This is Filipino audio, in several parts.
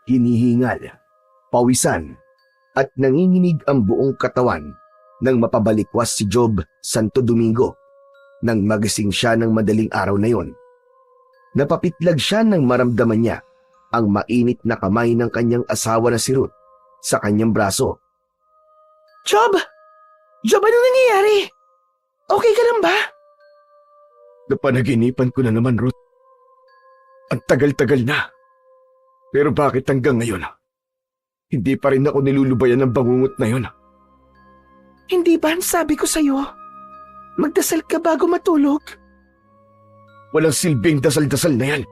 Hinihingal, pawisan, at nanginginig ang buong katawan nang mapabalikwas si Job Santo Domingo nang magising siya ng madaling araw na yon. Napapitlag siya nang maramdaman niya ang mainit na kamay ng kanyang asawa na si Ruth sa kanyang braso. Job! Job, anong nangyayari? Okay ka lang ba? Napanaginipan ko na naman, Ruth. Ang tagal-tagal na. Pero bakit hanggang ngayon? Hindi pa rin ako nilulubayan ng bangungot na yon. Hindi ba sabi ko sa'yo? Magdasal ka bago matulog? Walang silbing dasal-dasal na yan.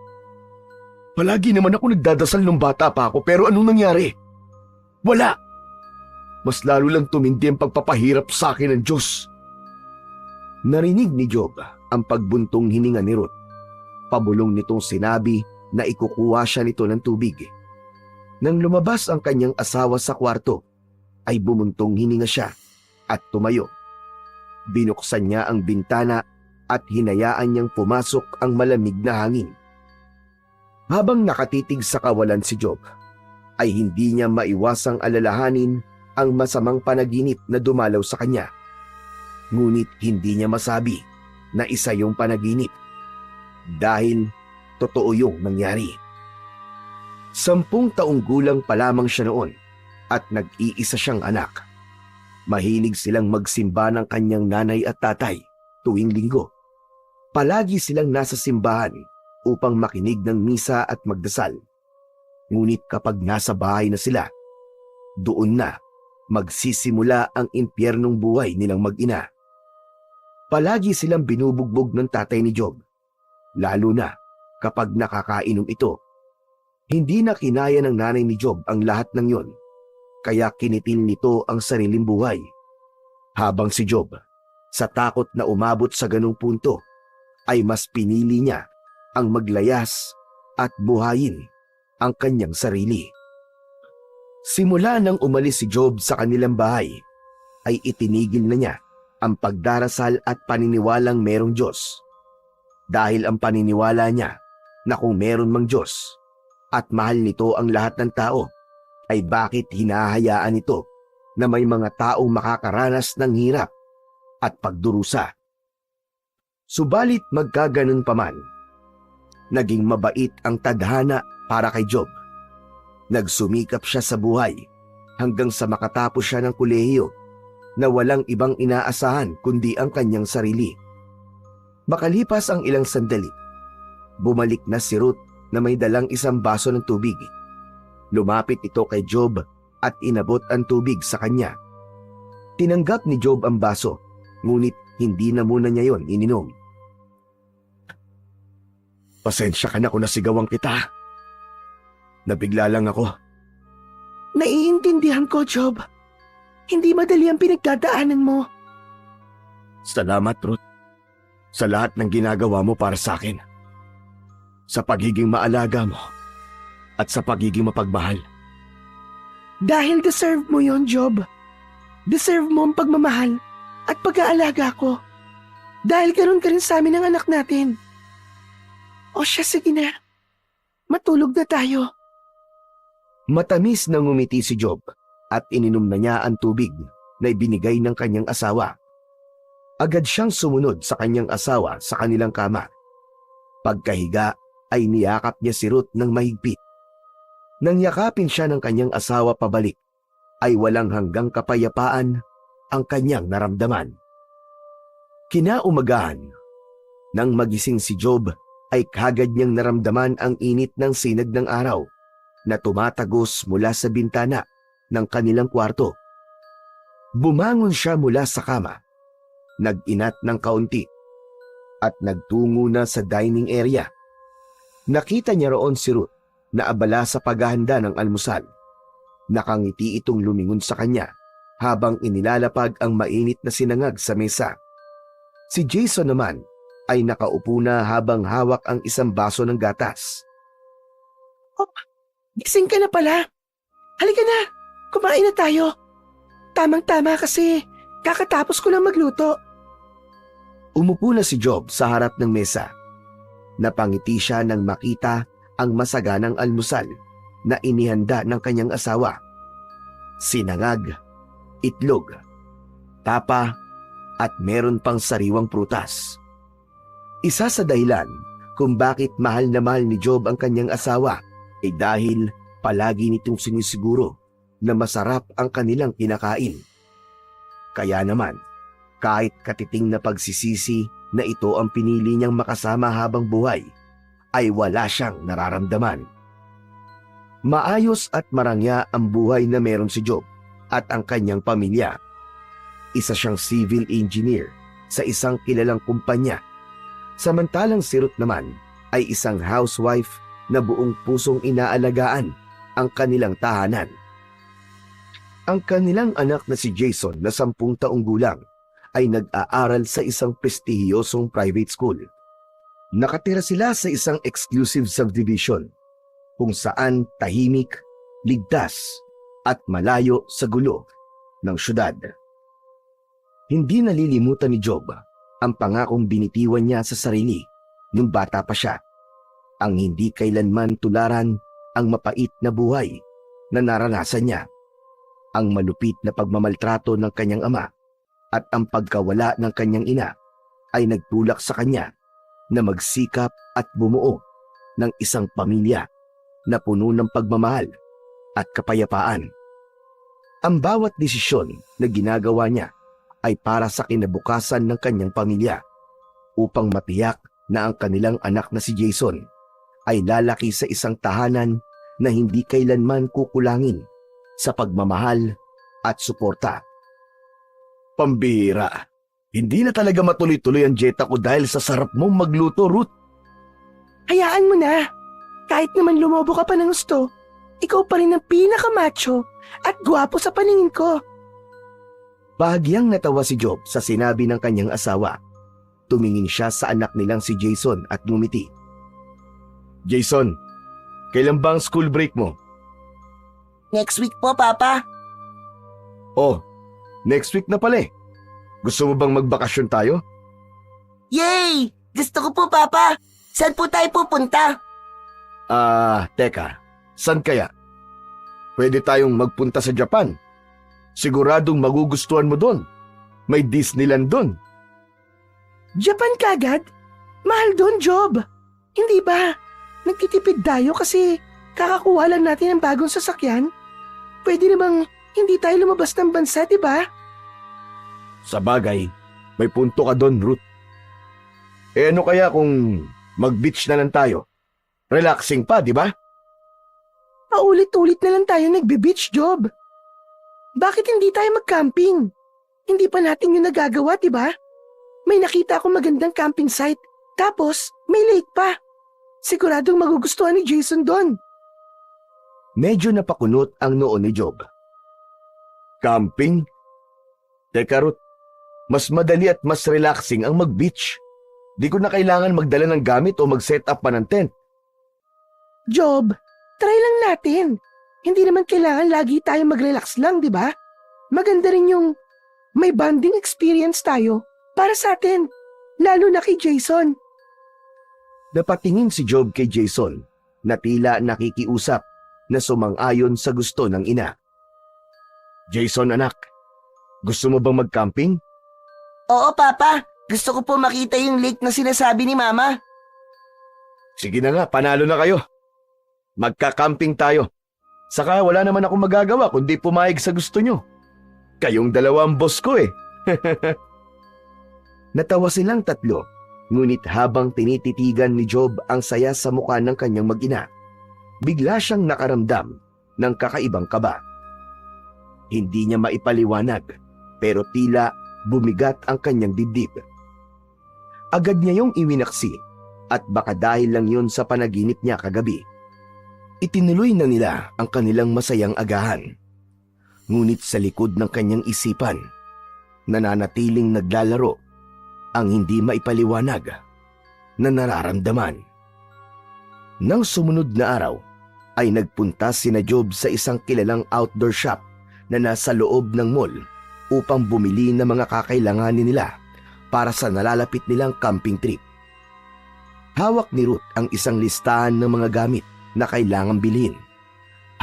Palagi naman ako nagdadasal nung bata pa ako, pero anong nangyari? Wala! Mas lalo lang tumindi ang pagpapahirap sa akin ng Diyos. Narinig ni Job ang pagbuntong hininga ni Ruth. Pabulong nitong sinabi na ikukuha siya nito ng tubig. Nang lumabas ang kanyang asawa sa kwarto, ay bumuntong hininga siya at tumayo. Binuksan niya ang bintana at hinayaan niyang pumasok ang malamig na hangin. Habang nakatitig sa kawalan si Job, ay hindi niya maiwasang alalahanin ang masamang panaginip na dumalaw sa kanya. Ngunit hindi niya masabi na isa yung panaginip dahil totoo yung nangyari. 10 taong gulang pa lamang siya noon at nag-iisa siyang anak. Mahilig silang magsimba ng kanyang nanay at tatay tuwing linggo. Palagi silang nasa simbahan upang makinig ng misa at magdasal. Ngunit kapag nasa bahay na sila, doon na magsisimula ang impyernong buhay nilang mag-ina. Palagi silang binubugbog ng tatay ni Job, lalo na kapag nakakainom ito. Hindi na kinaya ng nanay ni Job ang lahat ng yon, kaya kinitil nito ang sariling buhay. Habang si Job, sa takot na umabot sa ganung punto, ay mas pinili niya ang maglayas at buhayin ang kanyang sarili. Simula nang umalis si Job sa kanilang bahay, ay itinigil na niya ang pagdarasal at paniniwalang merong Diyos. Dahil ang paniniwala niya na kung meron mang Diyos at mahal nito ang lahat ng tao, ay bakit hinahayaan ito na may mga taong makakaranas ng hirap at pagdurusa. Subalit magkaganon pa man, naging mabait ang tadhana para kay Job. Nagsumikap siya sa buhay hanggang sa makatapos siya ng kolehiyo na walang ibang inaasahan kundi ang kanyang sarili. Makalipas ang ilang sandali, bumalik na si Ruth na may dalang isang baso ng tubig. Lumapit ito kay Job at inabot ang tubig sa kanya. Tinanggap ni Job ang baso, ngunit hindi na muna niya yon ininom. Pasensya ka na kung nasigawan kita. Nabigla lang ako. Naiintindihan ko, Job. Hindi madali ang pinagdadaanan mo. Salamat, Ruth, sa lahat ng ginagawa mo para sa akin. Sa pagiging maalaga mo at sa pagiging mapagmahal. Dahil deserve mo yon, Job. Deserve mo ang pagmamahal at pag-aalaga ko. Dahil ganun ka rin sa amin ng anak natin. O siya, sige na. Matulog na tayo. Matamis na ngumiti si Job at ininom na niya ang tubig na ibinigay ng kanyang asawa. Agad siyang sumunod sa kanyang asawa sa kanilang kama. Pagkahiga ay niyakap niya si Ruth ng mahigpit. Nang yakapin siya ng kanyang asawa pabalik, ay walang hanggang kapayapaan ang kanyang naramdaman. Kinaumagahan, nang magising si Job ay kagad niyang naramdaman ang init ng sinag ng araw na tumatagos mula sa bintana ng kanilang kwarto. Bumangon siya mula sa kama, nag-inat ng kaunti at nagtungo na sa dining area. Nakita niya roon si Ruth na abala sa paghahanda ng almusal. Nakangiti itong lumingon sa kanya habang inilalapag ang mainit na sinangag sa mesa. Si Jason naman ay nakaupo na habang hawak ang isang baso ng gatas. Oh, gising ka na pala. Halika na, kumain na tayo. Tamang-tama kasi kakatapos ko lang magluto. Umupo na si Job sa harap ng mesa. Napangiti siya nang makita ang masaganang almusal na inihanda ng kanyang asawa. Sinangag, itlog, tapa, at meron pang sariwang prutas. Isa sa dahilan kung bakit mahal na mahal ni Job ang kanyang asawa ay dahil palagi nitong sinisiguro na masarap ang kanilang kinakain. Kaya naman, kahit katiting na pagsisisi na ito ang pinili niyang makasama habang buhay, ay wala siyang nararamdaman. Maayos at marangya ang buhay na meron si Job at ang kanyang pamilya. Isa siyang civil engineer sa isang kilalang kumpanya. Samantalang si Ruth naman ay isang housewife na buong pusong inaalagaan ang kanilang tahanan. Ang kanilang anak na si Jason na 10 taong gulang ay nag-aaral sa isang prestihiyosong private school. Nakatira sila sa isang exclusive subdivision kung saan tahimik, ligtas at malayo sa gulo ng syudad. Hindi nalilimutan ni Job ang pangakong binitiwan niya sa sarili nung bata pa siya. Ang hindi kailanman tularan ang mapait na buhay na naranasan niya, ang malupit na pagmamaltrato ng kanyang ama at ang pagkawala ng kanyang ina ay nagtulak sa kanya na magsikap at bumuo ng isang pamilya na puno ng pagmamahal at kapayapaan. Ang bawat desisyon na ginagawa niya ay para sa kinabukasan ng kanyang pamilya upang matiyak na ang kanilang anak na si Jason ay lalaki sa isang tahanan na hindi kailanman kukulangin sa pagmamahal at suporta. Pambihira, hindi na talaga matuloy-tuloy ang dieta ko dahil sa sarap mong magluto, Ruth. Hayaan mo na. Kahit naman lumobo ka pa ng gusto, ikaw pa rin ang pinakamacho at gwapo sa paningin ko. Bahagyang natawa si Job sa sinabi ng kanyang asawa. Tumingin siya sa anak nilang si Jason at ngumiti. Jason, kailan ba ang school break mo? Next week po, Papa. Oh, next week na pala eh. Gusto mo bang magbakasyon tayo? Yay! Gusto ko po, Papa. Saan po tayo pupunta? Teka, saan kaya? Pwede tayong magpunta sa Japan. Siguradong magugustuhan mo doon. May Disneyland doon. Japan kagad? Mahal doon, Job. Hindi ba? Nagtitipid tayo kasi kakakuha lang natin ng bagong sasakyan. Pwede namang hindi tayo lumabas ng bansa, di ba? Sa bagay, may punto ka doon, Ruth. Ano kaya kung mag-beach na lang tayo? Relaxing pa, di ba? Paulit-ulit na lang tayo nagbe-beach, Job. Bakit hindi tayo mag-camping? Hindi pa natin yung nagagawa, di ba? May nakita akong magandang camping site. Tapos, may lake pa. Siguradong magugustuhan ni Jason doon. Medyo napakunot ang noo ni Job. Camping? Teka, Ruth. Mas madali at mas relaxing ang mag-beach. Di ko na kailangan magdala ng gamit o mag-set up pa ng tent. Job, try lang natin. Hindi naman kailangan lagi tayo mag-relax lang, di ba? Maganda rin yung may bonding experience tayo para sa atin, lalo na kay Jason. Napatingin si Job kay Jason na tila nakikiusap na sumang-ayon sa gusto ng ina. Jason, anak, gusto mo bang mag-camping? Oo, Papa. Gusto ko po makita yung lake na sinasabi ni Mama. Sige na nga, panalo na kayo. Magka-camping tayo. Saka wala naman akong magagawa kundi pumayag sa gusto nyo. Kayong dalawa ang boss ko eh. Natawa silang tatlo, ngunit habang tinititigan ni Job ang saya sa mukha ng kanyang mag-ina, bigla siyang nakaramdam ng kakaibang kaba. Hindi niya maipaliwanag, pero tila bumigat ang kanyang dibdib. Agad niya yung iwinaksi at baka dahil lang yun sa panaginip niya kagabi. Itinuloy na nila ang kanilang masayang agahan. Ngunit sa likod ng kanyang isipan, nananatiling naglalaro ang hindi maipaliwanag na nararamdaman. Nang sumunod na araw, ay nagpunta sina Job sa isang kilalang outdoor shop na nasa loob ng mall upang bumili ng mga kakailanganin nila para sa nalalapit nilang camping trip. Hawak ni Ruth ang isang listahan ng mga gamit na kailangang bilhin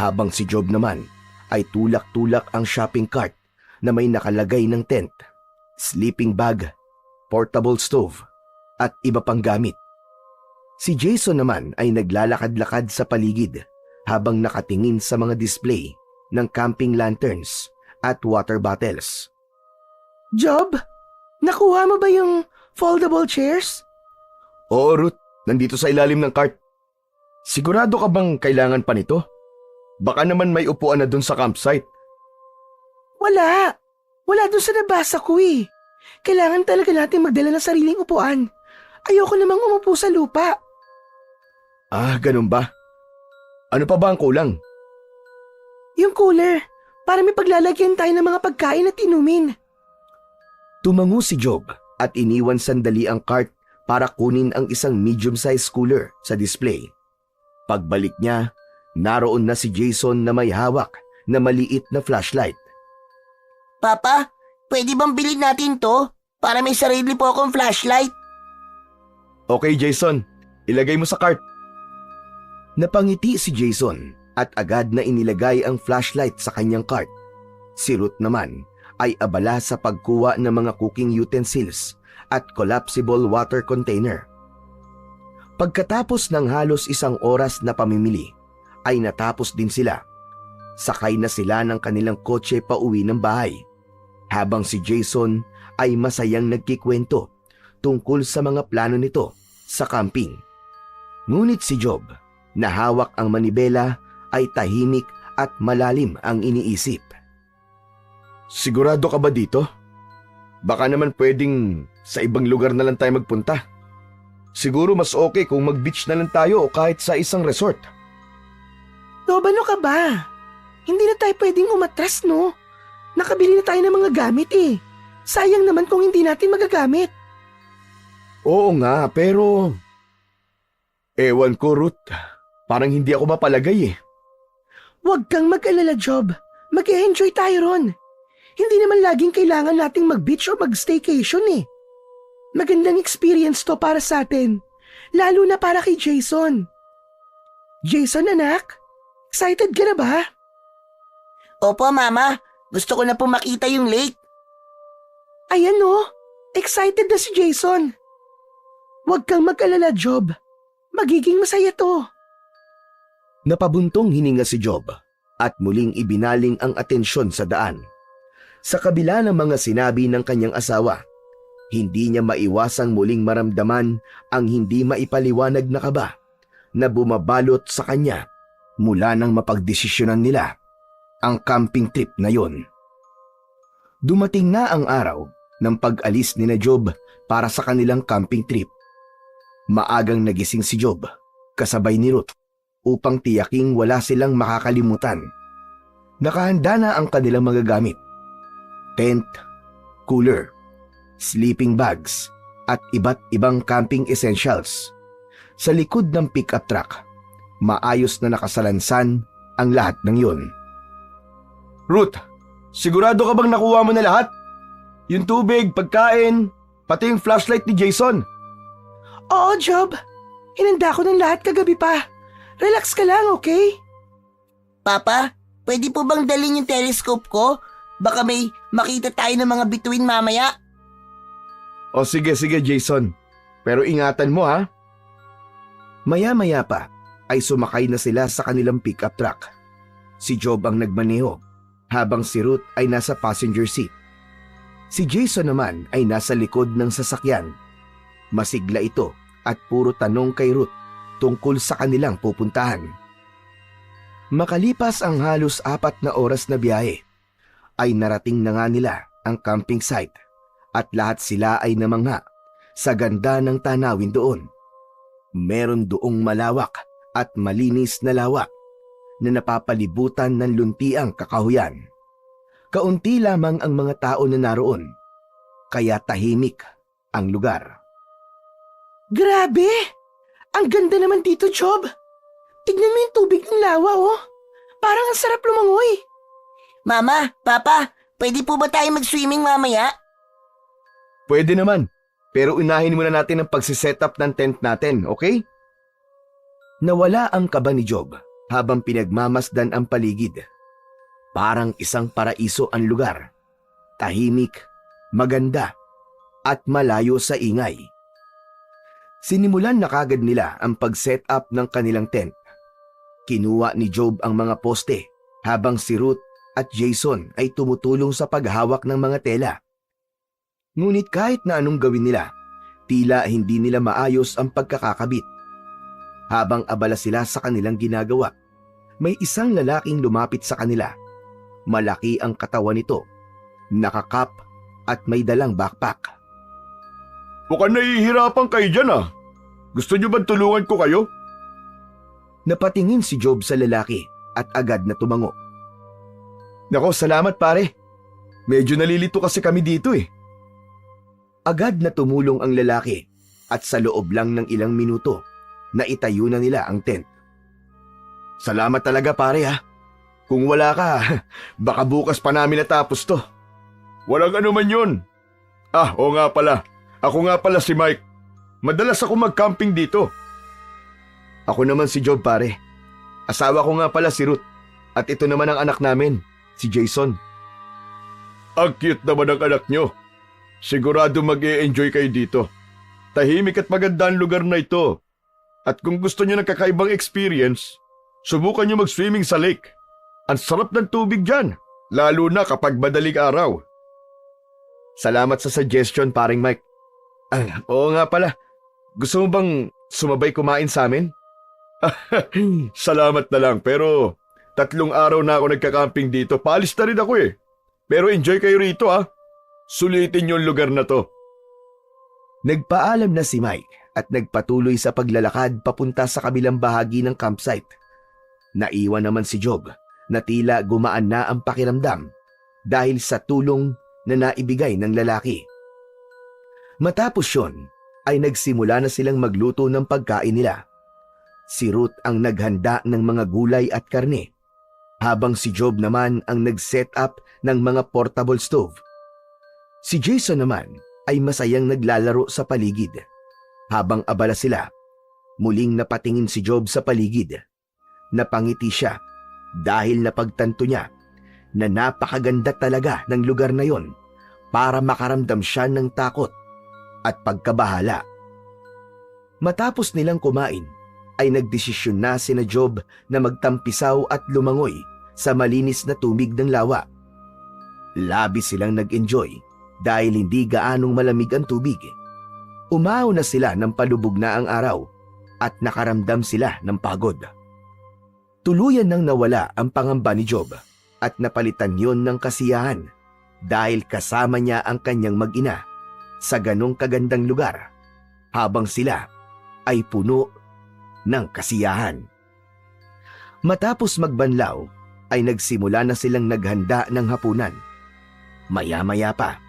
Habang si Job naman ay tulak-tulak ang shopping cart na may nakalagay ng tent, sleeping bag, portable stove, at iba pang gamit. Si Jason naman ay naglalakad-lakad sa paligid habang nakatingin sa mga display ng camping lanterns at water bottles. Job, nakuha mo ba yung foldable chairs? Oo, Ruth. Nandito sa ilalim ng cart. Sigurado ka bang kailangan pa nito? Baka naman may upuan na dun sa campsite. Wala. Wala dun sa nabasa ko eh. Kailangan talaga natin magdala ng sariling upuan. Ayoko namang umupo sa lupa. Ah, ganun ba? Ano pa ba ang kulang? Yung cooler, para may paglalagyan tayo ng mga pagkain at inumin. Tumango si Job at iniwan sandali ang cart para kunin ang isang medium-sized cooler sa display. Pagbalik niya, naroon na si Jason na may hawak na maliit na flashlight. Papa, pwede bang bilhin natin to? Para may sarili po akong flashlight. Okay, Jason. Ilagay mo sa cart. Napangiti si Jason at agad na inilagay ang flashlight sa kanyang cart. Si Ruth naman ay abala sa pagkuha ng mga cooking utensils at collapsible water container. Pagkatapos ng halos 1 oras na pamimili, ay natapos din sila. Sakay na sila ng kanilang kotse pauwi ng bahay, habang si Jason ay masayang nagkikwento tungkol sa mga plano nito sa camping. Ngunit si Job, na hawak ang manibela, ay tahimik at malalim ang iniisip. Sigurado ka ba dito? Baka naman pwedeng sa ibang lugar na lang tayo magpunta. Siguro mas okay kung mag-beach na lang tayo o kahit sa isang resort. Job, ano ka ba? Hindi na tayo pwedeng umatras, no? Nakabili na tayo ng mga gamit eh. Sayang naman kung hindi natin magagamit. Oo nga, pero... Ewan ko, Ruth. Parang hindi ako mapalagay eh. Huwag kang mag-alala, Job. Mag-e-enjoy tayo ron. Hindi naman laging kailangan nating mag-beach o mag-staycation eh. Magandang experience to para sa atin. Lalo na para kay Jason. Jason, anak? Excited ka na ba? Opo, Mama. Gusto ko na po makita yung lake. Ayan no, excited na si Jason. Huwag kang mag-alala, Job. Magiging masaya to. Napabuntong hininga si Job at muling ibinaling ang atensyon sa daan. Sa kabila ng mga sinabi ng kanyang asawa, hindi niya maiwasang muling maramdaman ang hindi maipaliwanag na kaba na bumabalot sa kanya mula nang mapagdesisyonan nila ang camping trip na yon. Dumating na ang araw ng pag-alis ni na Job para sa kanilang camping trip. Maagang nagising si Job kasabay ni Ruth upang tiyaking wala silang makakalimutan. Nakahanda na ang kanilang mga gamit: tent, cooler, sleeping bags, at iba't ibang camping essentials. Sa likod ng pickup truck, maayos na nakasalansan ang lahat ng yun. Ruth, sigurado ka bang nakuha mo na lahat? Yung tubig, pagkain, pati yung flashlight ni Jason. Oo, Job. Hinanda ko ng lahat kagabi pa. Relax ka lang, okay? Papa, pwede po bang dalhin yung telescope ko? Baka may makita tayo ng mga bituin mamaya. O sige, Jason. Pero ingatan mo ha. Maya-maya pa ay sumakay na sila sa kanilang pickup truck. Si Job ang nagmaneho habang si Ruth ay nasa passenger seat. Si Jason naman ay nasa likod ng sasakyan. Masigla ito at puro tanong kay Ruth tungkol sa kanilang pupuntahan. Makalipas ang halos 4 na oras na biyahe, ay narating na nga nila ang camping site at lahat sila ay namangha sa ganda ng tanawin doon. Meron doong malawak at malinis na lawa na napapalibutan ng luntiang kakahuyan. Kaunti lamang ang mga tao na naroon, kaya tahimik ang lugar. Grabe! Ang ganda naman dito, Job. Tignan mo yung tubig ng lawa, oh. Parang ang sarap lumangoy. Mama, Papa, pwede po ba tayo mag-swimming mamaya? Pwede naman, pero unahin muna natin ang pagsiset up ng tent natin, okay? Nawala ang kaba ni Job habang pinagmamasdan ang paligid. Parang isang paraiso ang lugar. Tahimik, maganda, at malayo sa ingay. Sinimulan na kagad nila ang pag-set up ng kanilang tent. Kinuha ni Job ang mga poste habang si Ruth at Jason ay tumutulong sa paghawak ng mga tela. Ngunit kahit na anong gawin nila, tila hindi nila maayos ang pagkakakabit. Habang abala sila sa kanilang ginagawa, may isang lalaking lumapit sa kanila. Malaki ang katawan nito, nakakap at may dalang backpack. Mukhang nahihirapan kayo dyan ah. Gusto niyo ba tulungan ko kayo? Napatingin si Job sa lalaki at agad na tumango. Nako, salamat pare. Medyo nalilito kasi kami dito eh. Agad na tumulong ang lalaki at sa loob lang ng ilang minuto, naitayo na nila ang tent. Salamat talaga pare ha. Kung wala ka, baka bukas pa namin natapos to. Walang anuman yun. Ah, oo nga pala. Ako nga pala si Mike. Madalas ako mag-camping dito. Ako naman si Job pare. Asawa ko nga pala si Ruth. At ito naman ang anak namin, si Jason. Ang cute naman ang anak nyo. Sigurado mag-e-enjoy kayo dito. Tahimik at maganda ang lugar na ito. At kung gusto nyo ng kakaibang experience, subukan nyo mag-swimming sa lake. Ang sarap ng tubig dyan, lalo na kapag madaling araw. Salamat sa suggestion paring Mike. Oo nga pala. Gusto mo bang sumabay kumain sa amin? Salamat na lang, pero 3 araw na ako nagka-camping dito. Paalis na rin ako eh. Pero enjoy kayo rito ah. Sulitin yung lugar na to. Nagpaalam na si Mike at nagpatuloy sa paglalakad papunta sa kabilang bahagi ng campsite. Naiwan naman si Job na tila gumaan na ang pakiramdam dahil sa tulong na naibigay ng lalaki. Matapos yun, ay nagsimula na silang magluto ng pagkain nila. Si Ruth ang naghanda ng mga gulay at karne, habang si Job naman ang nag-set up ng mga portable stove. Si Jason naman ay masayang naglalaro sa paligid. Habang abala sila, muling napatingin si Job sa paligid. Napangiti siya dahil napagtanto niya na napakaganda talaga ng lugar na yon para makaramdam siya ng takot at pagkabahala. Matapos nilang kumain, ay nagdesisyon na sina Job na magtampisaw at lumangoy sa malinis na tubig ng lawa. Labis silang nag-enjoy dahil hindi gaanong malamig ang tubig. Umaw na sila ng palubog na ang araw at nakaramdam sila ng pagod. Tuluyan nang nawala ang pangamba ni Job at napalitan yon ng kasiyahan dahil kasama niya ang kanyang mag-ina sa ganong kagandang lugar habang sila ay puno ng kasiyahan. Matapos magbanlaw ay nagsimula na silang naghanda ng hapunan. Maya-maya pa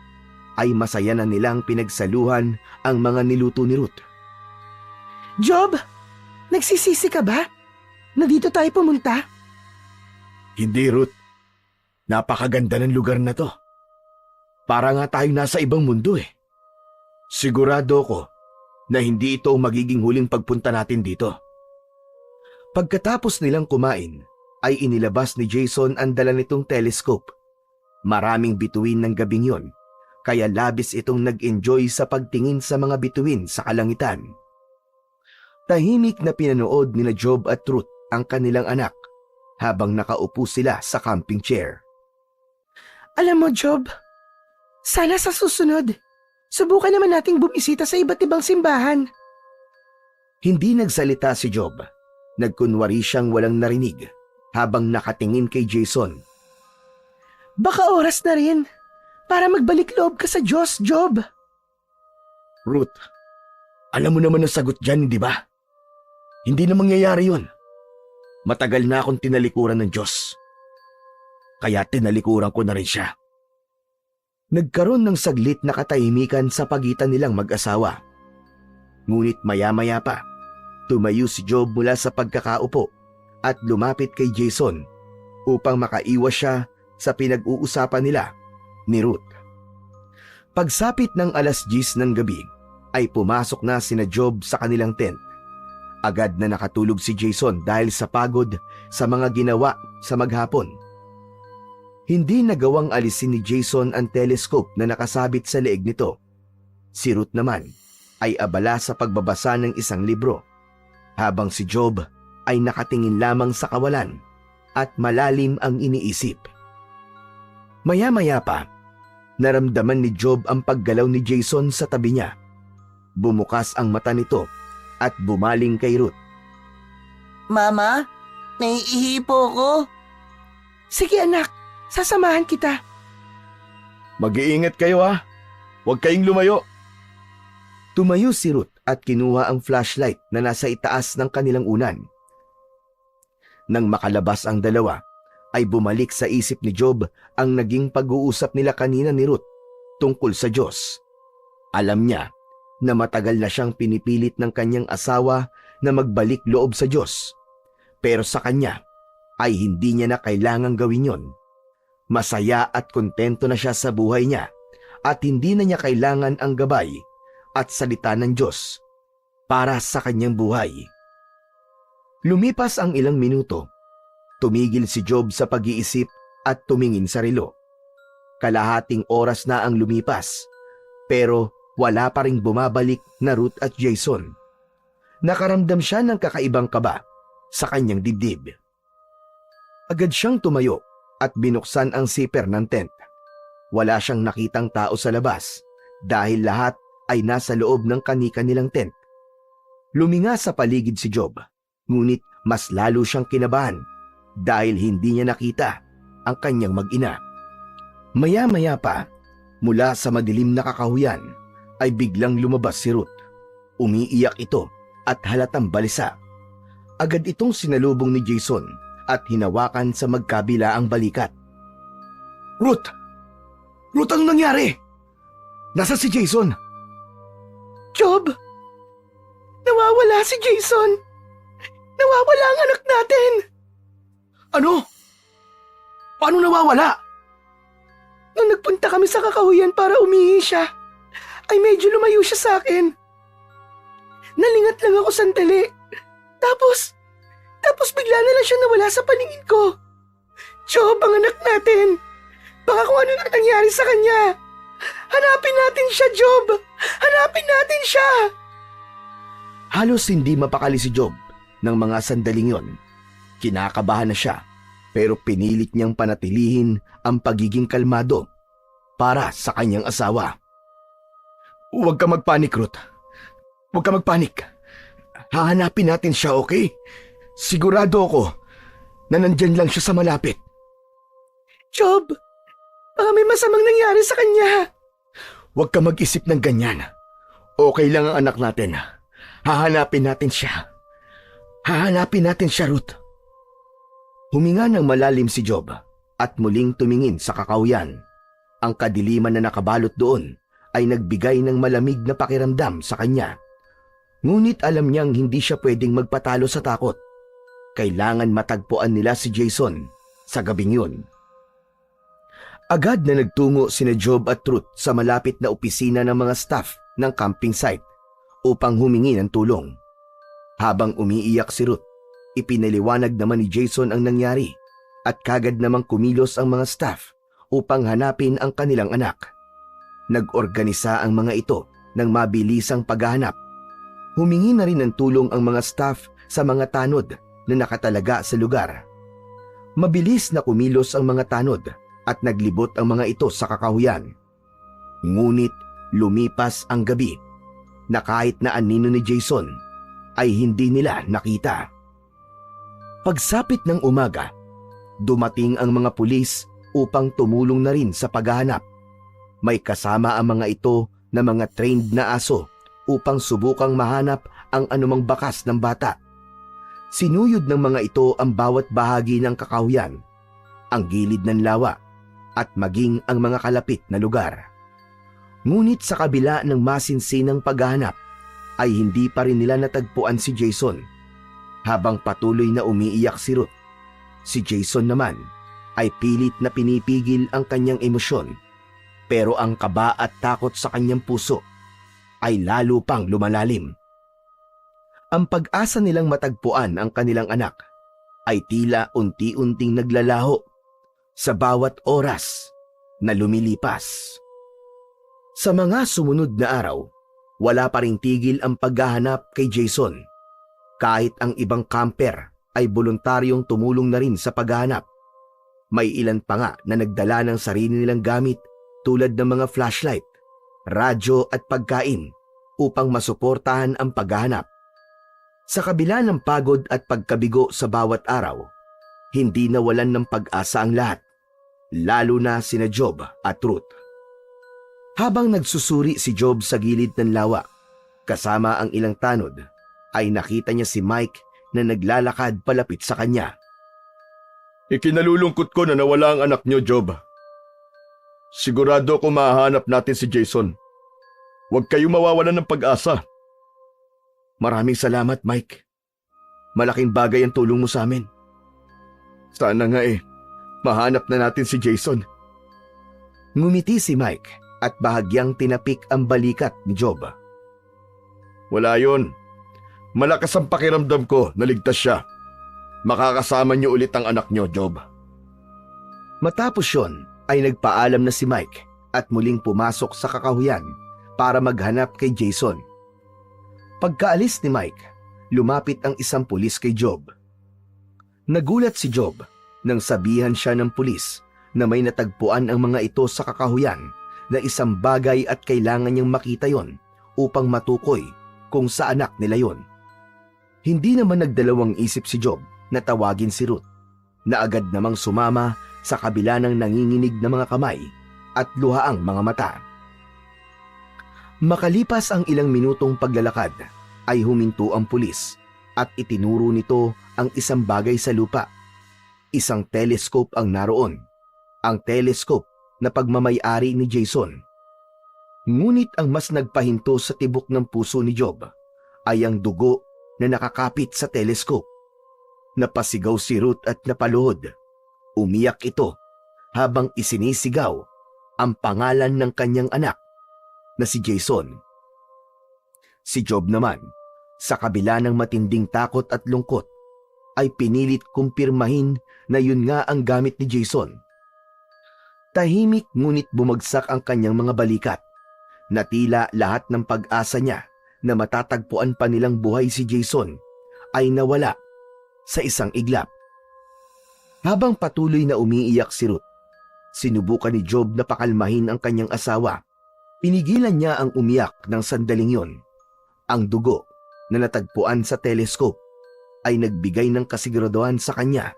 ay masaya na nilang pinagsaluhan ang mga niluto ni Ruth. Job, nagsisisi ka ba? Na dito tayo pumunta? Hindi, Ruth. Napakaganda ng lugar na to. Para nga tayo nasa ibang mundo eh. Sigurado ko na hindi ito ang magiging huling pagpunta natin dito. Pagkatapos nilang kumain, ay inilabas ni Jason ang dala nitong telescope. Maraming bituin ng gabing yon, kaya labis itong nag-enjoy sa pagtingin sa mga bituin sa kalangitan. Tahimik na pinanood nila Job at Ruth ang kanilang anak habang nakaupo sila sa camping chair. Alam mo, Job, sana sa susunod, subukan naman nating bumisita sa iba't ibang simbahan. Hindi nagsalita si Job. Nagkunwari siyang walang narinig habang nakatingin kay Jason. Baka oras na rin para magbalik loob ka sa Diyos, Job. Ruth, alam mo naman ang sagot dyan, di ba? Hindi na mangyayari yun. Matagal na akong tinalikuran ng Diyos. Kaya tinalikuran ko na rin siya. Nagkaroon ng saglit na katahimikan sa pagitan nilang mag-asawa. Ngunit maya-maya pa, tumayo si Job mula sa pagkakaupo at lumapit kay Jason upang makaiwas siya sa pinag-uusapan nila ni Ruth. Pagsapit ng 10:00 ng gabi ay pumasok na sina Job sa kanilang tent Agad na nakatulog si Jason dahil sa pagod sa mga ginawa sa maghapon. Hindi nagawang alisin ni Jason ang telescope na nakasabit sa leeg nito. Si Ruth naman ay abala sa pagbabasa ng isang libro, habang si Job ay nakatingin lamang sa kawalan at malalim ang iniisip. Maya-maya pa, naramdaman ni Job ang paggalaw ni Jason sa tabi niya. Bumukas ang mata nito at bumaling kay Ruth. Mama, naiihi po ko. Sige anak, sasamahan kita. Mag-iingat kayo ha. Huwag kayong lumayo. Tumayo si Ruth at kinuha ang flashlight na nasa itaas ng kanilang unan. Nang makalabas ang dalawa, ay bumalik sa isip ni Job ang naging pag-uusap nila kanina ni Ruth tungkol sa Diyos. Alam niya na matagal na siyang pinipilit ng kanyang asawa na magbalik loob sa Diyos. Pero sa kanya ay hindi niya na kailangang gawin yon. Masaya at kontento na siya sa buhay niya at hindi na niya kailangan ang gabay at salita ng Diyos para sa kanyang buhay. Lumipas ang ilang minuto. Tumigil si Job sa pag-iisip at tumingin sa relo. Kalahating oras na ang lumipas, pero wala pa ring bumabalik na Ruth at Jason. Nakaramdam siya ng kakaibang kaba sa kanyang dibdib. Agad siyang tumayo at binuksan ang zipper ng tent. Wala siyang nakitang tao sa labas dahil lahat ay nasa loob ng kani-kanilang tent. Luminga sa paligid si Job, ngunit mas lalo siyang kinabahan dahil hindi niya nakita ang kanyang mag-ina. Maya-maya pa, mula sa madilim na kakahuyan, ay biglang lumabas si Ruth. Umiiyak ito at halatang balisa. Agad itong sinalubong ni Jason at hinawakan sa magkabila ang balikat. Ruth! Ruth, anong nangyari? Nasa si Jason? Job! Nawawala si Jason! Nawawala ang anak natin! Ano? Paano nawawala? Nung nagpunta kami sa kakahuyan para umihi siya, ay medyo lumayo siya sa akin. Nalingat lang ako sandali. Tapos bigla na lang siya nawala sa paningin ko. Job, ang anak natin. Baka kung ano na nangyari sa kanya. Hanapin natin siya, Job. Hanapin natin siya. Halos hindi mapakali si Job ng mga sandaling yon. Kinakabahan na siya, pero pinilit niyang panatilihin ang pagiging kalmado para sa kanyang asawa. Huwag ka magpanik, Ruth. Huwag ka magpanik. Hahanapin natin siya, okay? Sigurado ako na nandyan lang siya sa malapit. Job, baka may masamang nangyari sa kanya. Huwag ka mag-isip ng ganyan. Okay lang ang anak natin. Hahanapin natin siya. Hahanapin natin siya, Ruth. Huminga ng malalim si Job at muling tumingin sa kakahuyan. Ang kadiliman na nakabalot doon ay nagbigay ng malamig na pakiramdam sa kanya. Ngunit alam niyang hindi siya pwedeng magpatalo sa takot. Kailangan matagpuan nila si Jason sa gabing yun. Agad na nagtungo sina Job at Ruth sa malapit na opisina ng mga staff ng camping site upang humingi ng tulong. Habang umiiyak si Ruth, ipinaliwanag naman ni Jason ang nangyari at kagad namang kumilos ang mga staff upang hanapin ang kanilang anak. Nag-organisa ang mga ito ng mabilisang paghahanap. Humingi na rin ng tulong ang mga staff sa mga tanod na nakatalaga sa lugar. Mabilis na kumilos ang mga tanod at naglibot ang mga ito sa kakahuyan. Ngunit lumipas ang gabi na kahit na anino ni Jason ay hindi nila nakita. Pagsapit ng umaga, dumating ang mga pulis upang tumulong na rin sa paghahanap. May kasama ang mga ito na mga trained na aso upang subukang mahanap ang anumang bakas ng bata. Sinuyod ng mga ito ang bawat bahagi ng kakahuyan, ang gilid ng lawa, at maging ang mga kalapit na lugar. Ngunit sa kabila ng masinsinang paghahanap, ay hindi pa rin nila natagpuan si Jason. Habang patuloy na umiiyak si Ruth, si Jason naman ay pilit na pinipigil ang kanyang emosyon, pero ang kaba at takot sa kanyang puso ay lalo pang lumalalim. Ang pag-asa nilang matagpuan ang kanilang anak ay tila unti-unting naglalaho sa bawat oras na lumilipas. Sa mga sumunod na araw, wala pa ring tigil ang paghahanap kay Jason. Kahit ang ibang camper ay voluntaryong tumulong na rin sa paghahanap. May ilan pa nga na nagdala ng sarili nilang gamit tulad ng mga flashlight, radyo at pagkain upang masuportahan ang paghahanap. Sa kabila ng pagod at pagkabigo sa bawat araw, hindi nawalan ng pag-asa ang lahat, lalo na sina Job at Ruth. Habang nagsusuri si Job sa gilid ng lawa, kasama ang ilang tanod, ay nakita niya si Mike na naglalakad palapit sa kanya. Ikinalulungkot ko na nawala ang anak niyo, Job. Sigurado ko mahahanap natin si Jason. Huwag kayo mawawalan ng pag-asa. Maraming salamat, Mike. Malaking bagay ang tulong mo sa amin. Sana nga mahanap na natin si Jason. Ngumiti si Mike at bahagyang tinapik ang balikat ni Job. Wala yun. Malakas ang pakiramdam ko na ligtas siya. Makakasama niyo ulit ang anak niyo, Job. Matapos yon ay nagpaalam na si Mike at muling pumasok sa kakahuyan para maghanap kay Jason. Pagkaalis ni Mike, lumapit ang isang pulis kay Job. Nagulat si Job nang sabihan siya ng pulis na may natagpuan ang mga ito sa kakahuyan na isang bagay at kailangan niyang makita yon upang matukoy kung sa anak nila yon. Hindi naman nagdalawang isip si Job na tawagin si Ruth, na agad namang sumama sa kabila ng nanginginig na mga kamay at luhaang mga mata. Makalipas ang ilang minutong paglalakad, ay huminto ang pulis at itinuro nito ang isang bagay sa lupa. Isang telescope ang naroon. Ang telescope na pagmamay-ari ni Jason. Ngunit ang mas nagpahinto sa tibok ng puso ni Job ay ang dugo na nakakapit sa telescope. Napasigaw si Ruth at napaluhod. Umiyak ito habang isinisigaw ang pangalan ng kanyang anak na si Jason. Si Job naman, sa kabila ng matinding takot at lungkot, ay pinilit kumpirmahin na yun nga ang gamit ni Jason. Tahimik ngunit bumagsak ang kanyang mga balikat, na tila lahat ng pag-asa niya na matatagpuan pa nilang buhay si Jason ay nawala sa isang iglap. Habang patuloy na umiiyak si Ruth, sinubukan ni Job na pakalmahin ang kanyang asawa. Pinigilan niya ang umiyak ng sandaling yon. Ang dugo na natagpuan sa telescope ay nagbigay ng kasiguraduhan sa kanya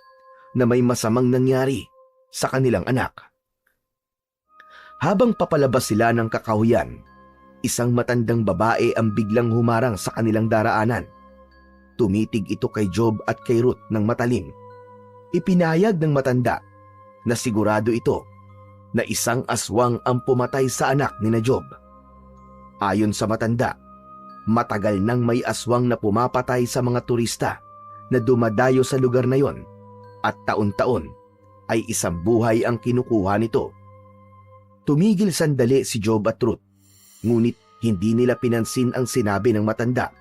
na may masamang nangyari sa kanilang anak. Habang papalabas sila ng kakahuyan, isang matandang babae ang biglang humarang sa kanilang daraanan. Tumitig ito kay Job at kay Ruth ng matalim. Ipinahayag ng matanda na sigurado ito na isang aswang ang pumatay sa anak ni na Job. Ayon sa matanda, matagal nang may aswang na pumapatay sa mga turista na dumadayo sa lugar na yon at taon-taon ay isang buhay ang kinukuha nito. Tumigil sandali si Job at Ruth, ngunit hindi nila pinansin ang sinabi ng matanda.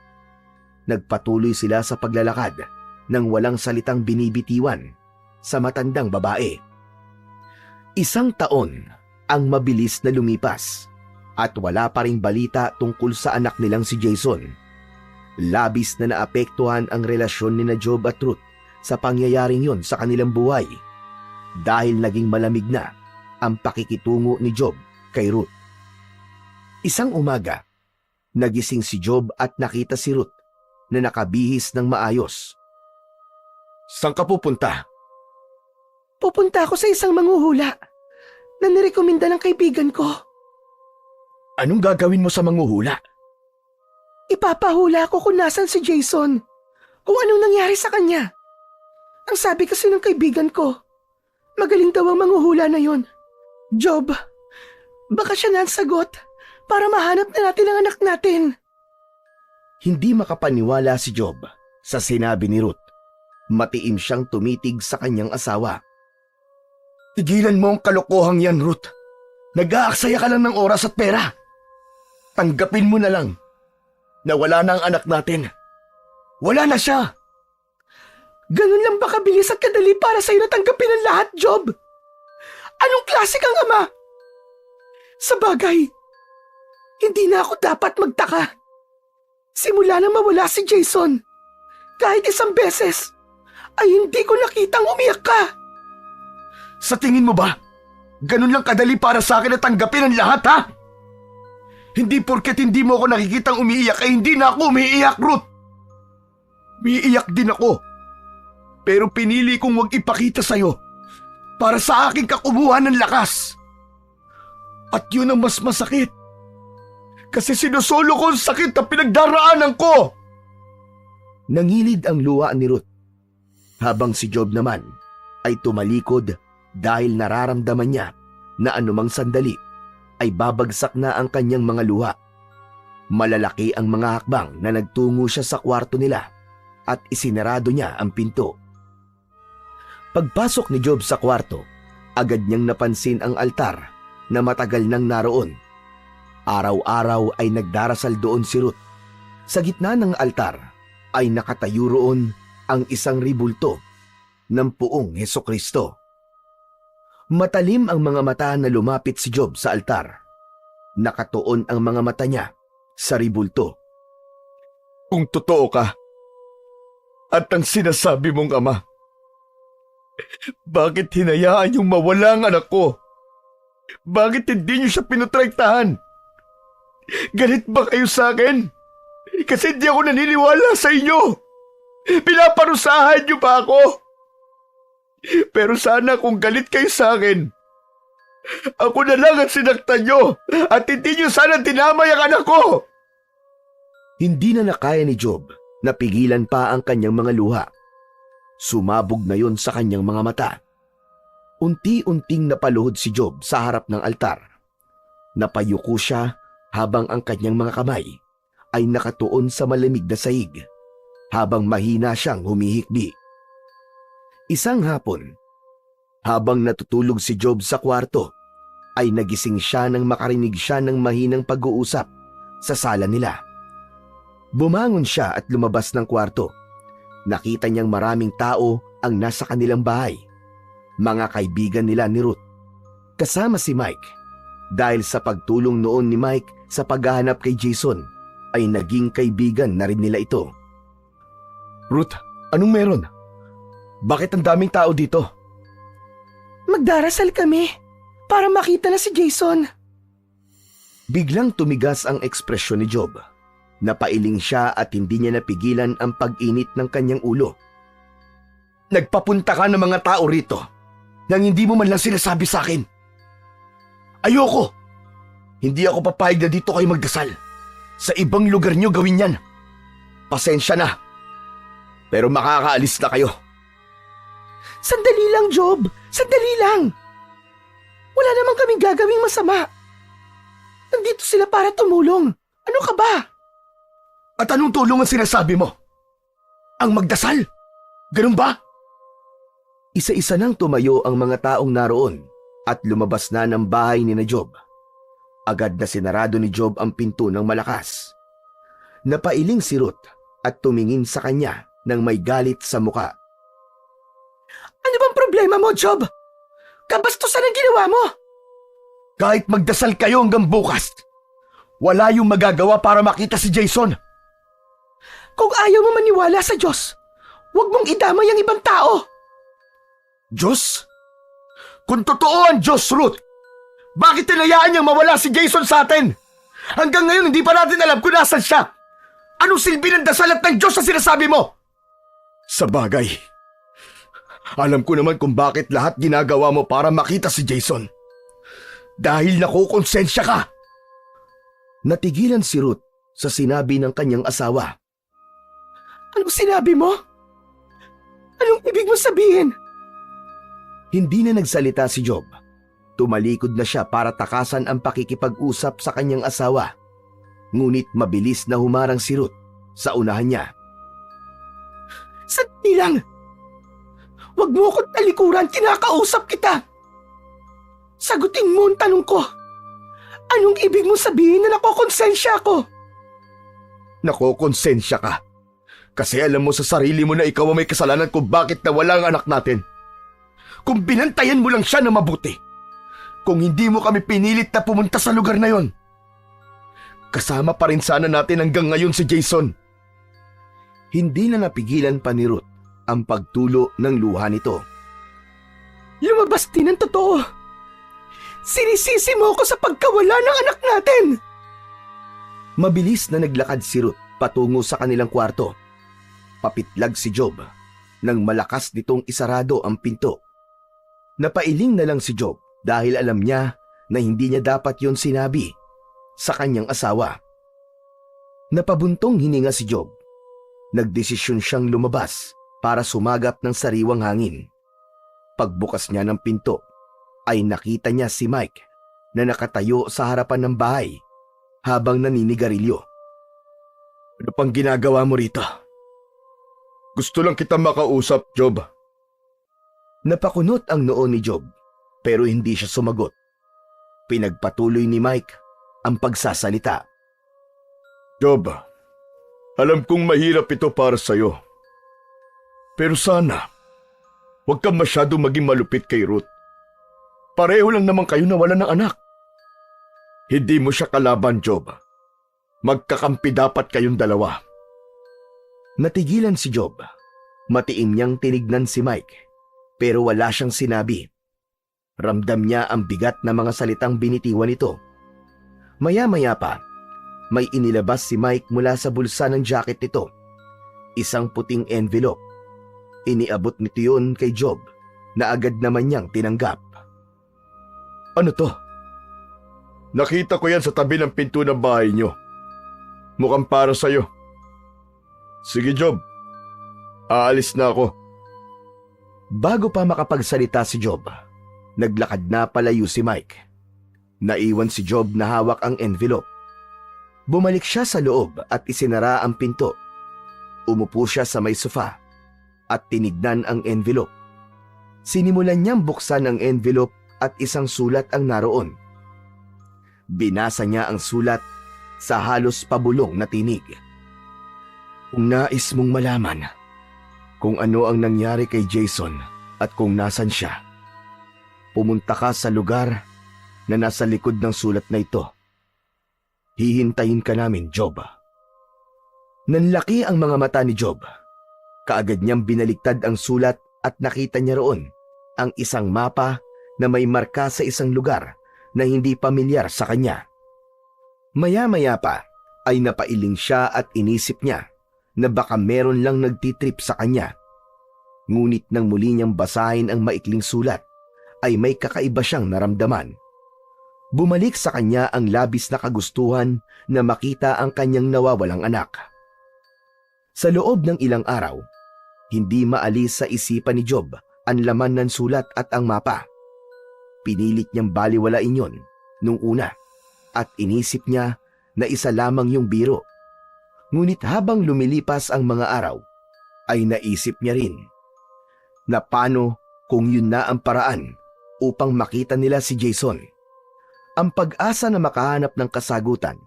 Nagpatuloy sila sa paglalakad nang walang salitang binibitiwan sa matandang babae. Isang taon ang mabilis na lumipas at wala pa ring balita tungkol sa anak nilang si Jason. Labis na naapektuhan ang relasyon ni na Job at Ruth sa pangyayaring yon sa kanilang buhay dahil naging malamig na ang pakikitungo ni Job kay Ruth. Isang umaga, nagising si Job at nakita si Ruth na nakabihis ng maayos. Saan ka pupunta? Pupunta ako sa isang manghuhula na nirekomenda ng kaibigan ko. Anong gagawin mo sa manghuhula? Ipapahula ko kung nasan si Jason, kung anong nangyari sa kanya. Ang sabi kasi ng kaibigan ko, magaling daw ang manghuhula na yon. Job, baka siya na ang sagot para mahanap na natin ang anak natin. Hindi makapaniwala si Job sa sinabi ni Ruth. Matiim siyang tumitig sa kanyang asawa. Tigilan mo ang kalokohang yan, Ruth. Nag-aaksaya ka lang ng oras at pera. Tanggapin mo na lang na wala na ang anak natin. Wala na siya. Ganun lang ba kabilis at kadali para sa'yo natanggapin ang lahat, Job? Anong klase kang ama? Sa bagay, hindi na ako dapat magtaka. Simula na mawala si Jason, kahit isang beses, ay hindi ko nakitang umiyak ka. Sa tingin mo ba, ganun lang kadali para sa akin na tanggapin ang lahat, ha? Hindi porket hindi mo ako nakikitang umiiyak ay hindi na ako umiiyak, Ruth. Umiiyak din ako. Pero pinili kong huwag ipakita sa'yo para sa aking kakubuhan ng lakas. At yun ang mas masakit. Kasi sinusolo ko ang sakit na pinagdaraanan ko. Nangilid ang luha ni Ruth, habang si Job naman ay tumalikod dahil nararamdaman niya na anumang sandali ay babagsak na ang kanyang mga luha. Malalaki ang mga hakbang na nagtungo siya sa kwarto nila at isinarado niya ang pinto. Pagpasok ni Job sa kwarto, agad niyang napansin ang altar na matagal nang naroon. Araw-araw ay nagdarasal doon si Ruth. Sa gitna ng altar ay nakatayo roon ang isang ribulto ng Puong Hesukristo. Matalim ang mga mata na lumapit si Job sa altar. Nakatuon ang mga mata niya sa ribulto. Kung totoo ka at ang sinasabi mong ama, bakit hinayaan niyong mawala ang anak ko? Bakit hindi niyo siya pinutrektahan? Galit ba kayo sa akin? Kasi hindi ako naniniwala sa inyo. Pinaparusahan niyo ba ako? Pero sana kung galit kayo sa akin, ako na lang ang sinaktan niyo at hindi niyo sana dinamay ang anak ko. Hindi na nakaya ni Job na pigilan pa ang kanyang mga luha. Sumabog na yon sa kanyang mga mata. Unti-unting napaluhod si Job sa harap ng altar. Napayuko siya habang ang kanyang mga kamay ay nakatuon sa malamig na sahig, habang mahina siyang humihikbi. Isang hapon, habang natutulog si Job sa kwarto, ay nagising siya nang makarinig siya ng mahinang pag-uusap sa sala nila. Bumangon siya at lumabas ng kwarto. Nakita niyang maraming tao ang nasa kanilang bahay. Mga kaibigan nila ni Ruth. Kasama si Mike. Dahil sa pagtulong noon ni Mike sa paghahanap kay Jason, ay naging kaibigan na rin nila ito. Ruth, anong meron? Bakit ang daming tao dito? Magdarasal kami para makita na si Jason. Biglang tumigas ang ekspresyon ni Job. Napailing siya at hindi niya napigilan ang pag-init ng kanyang ulo. Nagpapunta ka ng mga tao rito nang hindi mo man lang sinasabi sa akin. Ayoko! Hindi ako papayag na dito kayo magdasal. Sa ibang lugar niyo gawin yan. Pasensya na. Pero makakaalis na kayo. Sandali lang, Job. Sandali lang. Wala namang kaming gagawing masama. Nandito sila para tumulong. Ano ka ba? At anong tulong ang sinasabi mo? Ang magdasal? Ganun ba? Isa-isa nang tumayo ang mga taong naroon at lumabas na ng bahay ni na Job. Agad na sinarado ni Job ang pinto ng malakas. Napailing si Ruth at tumingin sa kanya nang may galit sa muka. Ano bang problema mo, Job? Kabastusan ang ginawa mo. Kahit magdasal kayo hanggang bukas, wala yung magagawa para makita si Jason. Kung ayaw mo maniwala sa Diyos, huwag mong idamay ang ibang tao. Diyos? Kung totoo ang Diyos, Ruth, bakit tinayaan niyang mawala si Jason sa atin? Hanggang ngayon hindi pa natin alam kung nasan siya. Anong silbi ng dasal at ng Diyos na sinasabi mo? Sa bagay, alam ko naman kung bakit lahat ginagawa mo para makita si Jason. Dahil nakukonsensya ka. Natigilan si Ruth sa sinabi ng kanyang asawa. Anong sinabi mo? Anong ibig mo sabihin? Hindi na nagsalita si Job. Tumalikod na siya para takasan ang pakikipag-usap sa kanyang asawa. Ngunit mabilis na humarang si Ruth sa unahan niya. Sandali lang. Huwag mo akong talikuran, kinakausap kita. Sagutin mo ang tanong ko. Anong ibig mo sabihin na nakokonsensya ako? Nakokonsensya ka Kasi alam mo sa sarili mo na ikaw ang may kasalanan kung bakit nawala ang anak natin. Kung binantayan mo lang siya na mabuti. Kung hindi mo kami pinilit na pumunta sa lugar na yon. Kasama pa rin sana natin hanggang ngayon si Jason. Hindi na napigilan pa ni Ruth ang pagtulo ng luha nito. Lumabas din ang totoo. Sinisisi mo ako sa pagkawala ng anak natin. Mabilis na naglakad si Ruth patungo sa kanilang kwarto. Papitlag si Job nang malakas nitong isarado ang pinto. Napailing na lang si Job dahil alam niya na hindi niya dapat yon sinabi sa kanyang asawa. Napabuntong hininga si Job. Nagdesisyon siyang lumabas para sumagap ng sariwang hangin. Pagbukas niya ng pinto ay nakita niya si Mike na nakatayo sa harapan ng bahay habang naninigarilyo. Ano pang ginagawa mo rito? Gusto lang kita makausap, Job. Napakunot ang noo ni Job pero hindi siya sumagot. Pinagpatuloy ni Mike ang pagsasalita. Job, alam kong mahirap ito para sa'yo. Pero sana, huwag kang masyado maging malupit kay Ruth. Pareho lang naman kayo nawalan ng anak. Hindi mo siya kalaban, Job. Magkakampi dapat kayong dalawa. Natigilan si Job. Matiim niyang tinignan si Mike pero wala siyang sinabi. Ramdam niya ang bigat na mga salitang binitiwan nito. Maya-maya pa, may inilabas si Mike mula sa bulsa ng jacket nito. Isang puting envelope. Iniabot nito yun kay Job na agad naman niyang tinanggap. Ano to? Nakita ko yan sa tabi ng pinto ng bahay niyo. Mukhang para sa'yo. Sige, Job. Aalis na ako. Bago pa makapagsalita si Job, naglakad na palayo si Mike. Naiwan si Job na hawak ang envelope. Bumalik siya sa loob at isinara ang pinto. Umupo siya sa may sofa at tinignan ang envelope. Sinimulan niyang buksan ang envelope at isang sulat ang naroon. Binasa niya ang sulat sa halos pabulong na tinig. Kung nais mong malaman kung ano ang nangyari kay Jason at kung nasan siya, pumunta ka sa lugar na nasa likod ng sulat na ito. Hihintayin ka namin, Job. Nanlaki ang mga mata ni Job. Kaagad niyang binaligtad ang sulat at nakita niya roon ang isang mapa na may marka sa isang lugar na hindi pamilyar sa kanya. Maya-maya pa ay napailing siya at inisip niya na baka meron lang nagtitrip sa kanya. Ngunit nang muli niyang basahin ang maikling sulat, ay may kakaiba siyang naramdaman. Bumalik sa kanya ang labis na kagustuhan na makita ang kanyang nawawalang anak. Sa loob ng ilang araw, hindi maalis sa isipan ni Job ang laman ng sulat at ang mapa. Pinilit niyang baliwalain yon nung una at inisip niya na isa lamang yung biro. Ngunit habang lumilipas ang mga araw, ay naisip niya rin na paano kung yun na ang paraan upang makita nila si Jason. Ang pag-asa na makahanap ng kasagutan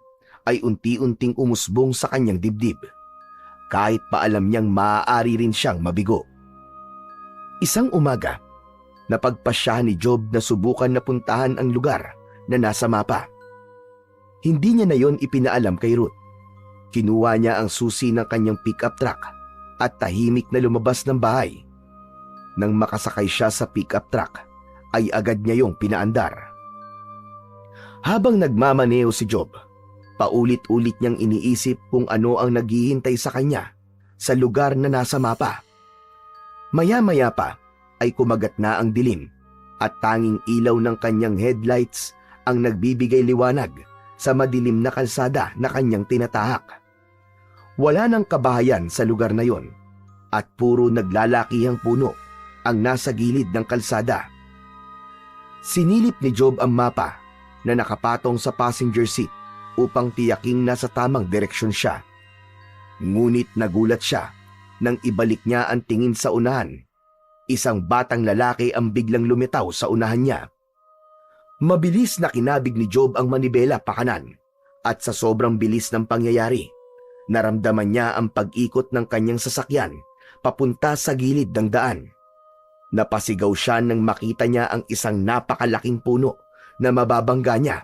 ay unti-unting umusbong sa kanyang dibdib, kahit pa alam niyang maaari rin siyang mabigo. Isang umaga, napagpasyahan ni Job na subukan na puntahan ang lugar na nasa mapa. Hindi niya na yon ipinaalam kay Ruth. Kinuha niya ang susi ng kanyang pick-up truck at tahimik na lumabas ng bahay. Nang makasakay siya sa pick-up truck, ay agad niya yung pinaandar. Habang nagmamaneo si Job, paulit-ulit niyang iniisip kung ano ang naghihintay sa kanya sa lugar na nasa mapa. Maya-maya pa ay kumagat na ang dilim at tanging ilaw ng kanyang headlights ang nagbibigay liwanag sa madilim na kalsada na kanyang tinatahak. Wala nang kabahayan sa lugar na yon at puro naglalakihang puno ang nasa gilid ng kalsada. Sinilip ni Job ang mapa na nakapatong sa passenger seat upang tiyaking nasa tamang direksyon siya. Ngunit nagulat siya nang ibalik niya ang tingin sa unahan. Isang batang lalaki ang biglang lumitaw sa unahan niya. Mabilis na kinabig ni Job ang manibela pakanan at sa sobrang bilis ng pangyayari, Naramdaman niya ang pag-ikot ng kanyang sasakyan papunta sa gilid ng daan. Napasigaw siya nang makita niya ang isang napakalaking puno na mababangga niya.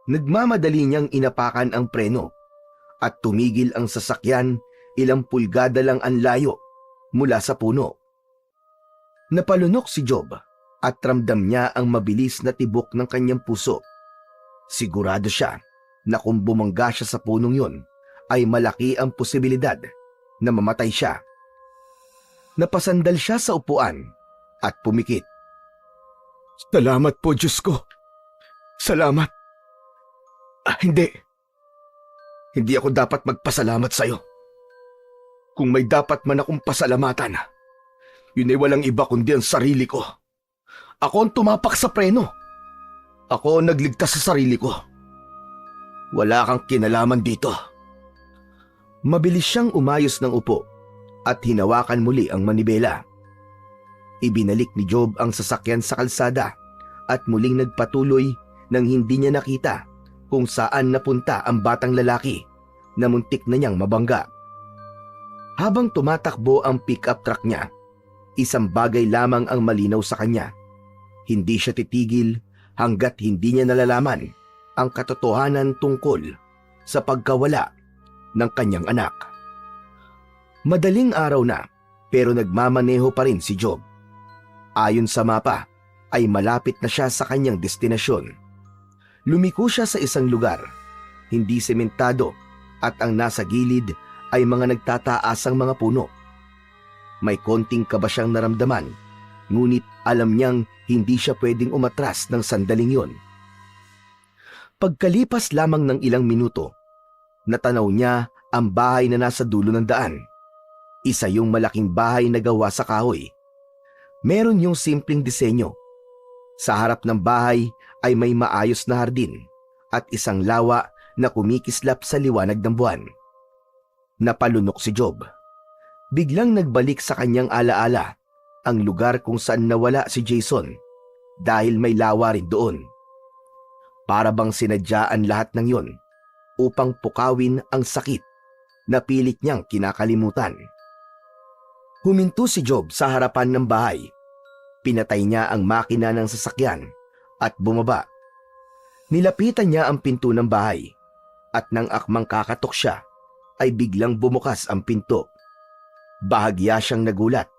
Nagmamadali niyang inapakan ang preno at tumigil ang sasakyan ilang pulgada lang ang layo mula sa puno. Napalunok si Job at ramdam niya ang mabilis na tibok ng kanyang puso. Sigurado siya na kung bumangga siya sa punong yun, ay malaki ang posibilidad na mamatay siya. Napasandal siya sa upuan at pumikit. Salamat po, Diyos ko. Salamat. Hindi. Hindi ako dapat magpasalamat sa'yo. Kung may dapat man akong pasalamatan, yun ay walang iba kundi ang sarili ko. Ako ang tumapak sa preno. Ako ang nagligtas sa sarili ko. Wala kang kinalaman dito. Mabilis siyang umayos ng upo at hinawakan muli ang manibela. Ibinalik ni Job ang sasakyan sa kalsada at muling nagpatuloy nang hindi niya nakita kung saan napunta ang batang lalaki na muntik na niyang mabangga. Habang tumatakbo ang pick-up truck niya, isang bagay lamang ang malinaw sa kanya. Hindi siya titigil hanggat hindi niya nalalaman ang katotohanan tungkol sa pagkawala ng kanyang anak. Madaling araw na pero nagmamaneho pa rin si Job. Ayon sa mapa ay malapit na siya sa kanyang destinasyon. Lumiko siya sa isang lugar, hindi sementado at ang nasa gilid ay mga nagtataasang mga puno. May konting kaba siyang naramdaman, ngunit alam niyang hindi siya pwedeng umatras ng sandaling yon. Pagkalipas lamang ng ilang minuto, natanaw niya ang bahay na nasa dulo ng daan. Isa yung malaking bahay na gawa sa kahoy. Meron yung simpleng disenyo. Sa harap ng bahay ay may maayos na hardin at isang lawa na kumikislap sa liwanag ng buwan. Napalunok si Job. Biglang nagbalik sa kanyang alaala ang lugar kung saan nawala si Jason dahil may lawa rin doon. Para bang sinadyaan lahat ng yon upang pukawin ang sakit na pilit niyang kinakalimutan. Huminto si Job sa harapan ng bahay. Pinatay niya ang makina ng sasakyan at bumaba. Nilapitan niya ang pinto ng bahay at nang akmang kakatok siya ay biglang bumukas ang pinto. Bahagya siyang nagulat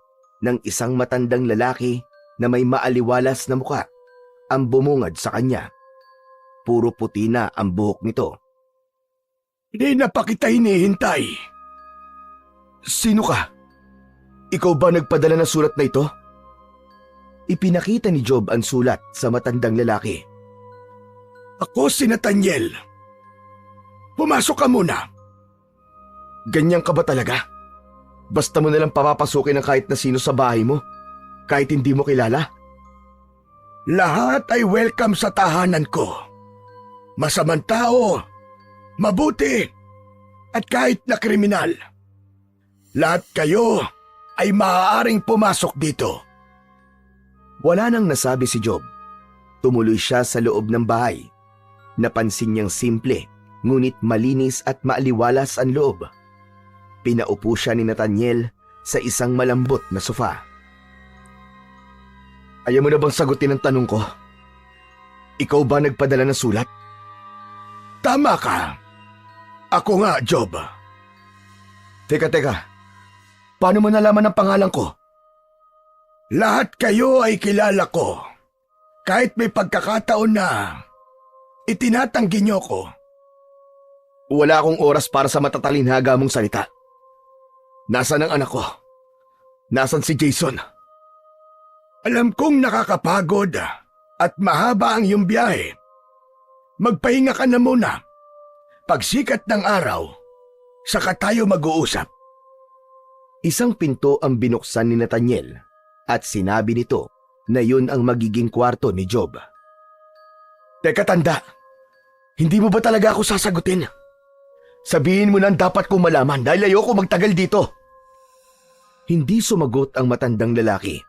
ng isang matandang lalaki na may maaliwalas na muka ang bumungad sa kanya. Puro puti na ang buhok nito. Hindi na pa kita hinihintay. Sino ka? Ikaw ba nagpadala ng sulat na ito? Ipinakita ni Job ang sulat sa matandang lalaki. Ako si Nathaniel. Pumasok ka muna. Ganyan ka ba talaga? Basta mo nalang papapasukin ng kahit na sino sa bahay mo, kahit hindi mo kilala? Lahat ay welcome sa tahanan ko. Masamang tao, mabuti, at kahit na kriminal. Lahat kayo ay maaaring pumasok dito. Wala nang nasabi si Job. Tumuloy siya sa loob ng bahay. Napansin niyang simple, ngunit malinis at maaliwalas ang loob. Pinaupo siya ni Nathaniel sa isang malambot na sofa. Ayaw mo na bang sagutin ang tanong ko? Ikaw ba nagpadala ng sulat? Tama ka. Ako nga, Job. Teka. Paano mo nalaman ang pangalan ko? Lahat kayo ay kilala ko. Kahit may pagkakataon na itinatanggi niyo ko. Wala akong oras para sa matatalinhaga mong salita. Nasaan ang anak ko? Nasaan si Jason? Alam kong nakakapagod at mahaba ang iyong biyahe. Magpahinga ka na muna. Pagsikat ng araw, saka tayo mag-uusap. Isang pinto ang binuksan ni Nathaniel at sinabi nito na yun ang magiging kwarto ni Job. Teka tanda, hindi mo ba talaga ako sasagutin? Sabihin mo na ang dapat kong malaman dahil ayoko magtagal dito. Hindi sumagot ang matandang lalaki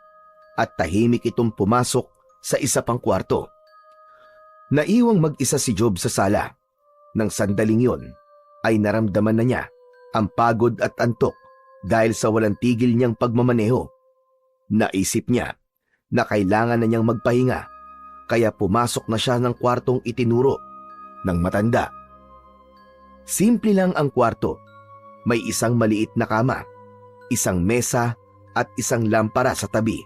at tahimik itong pumasok sa isa pang kwarto. Naiwang mag-isa si Job sa sala. Nang sandaling yon ay naramdaman na niya ang pagod at antok dahil sa walang tigil niyang pagmamaneho. Naisip niya na kailangan na niyang magpahinga, kaya pumasok na siya ng kwartong itinuro ng matanda. Simple lang ang kwarto. May isang maliit na kama, isang mesa at isang lampara sa tabi.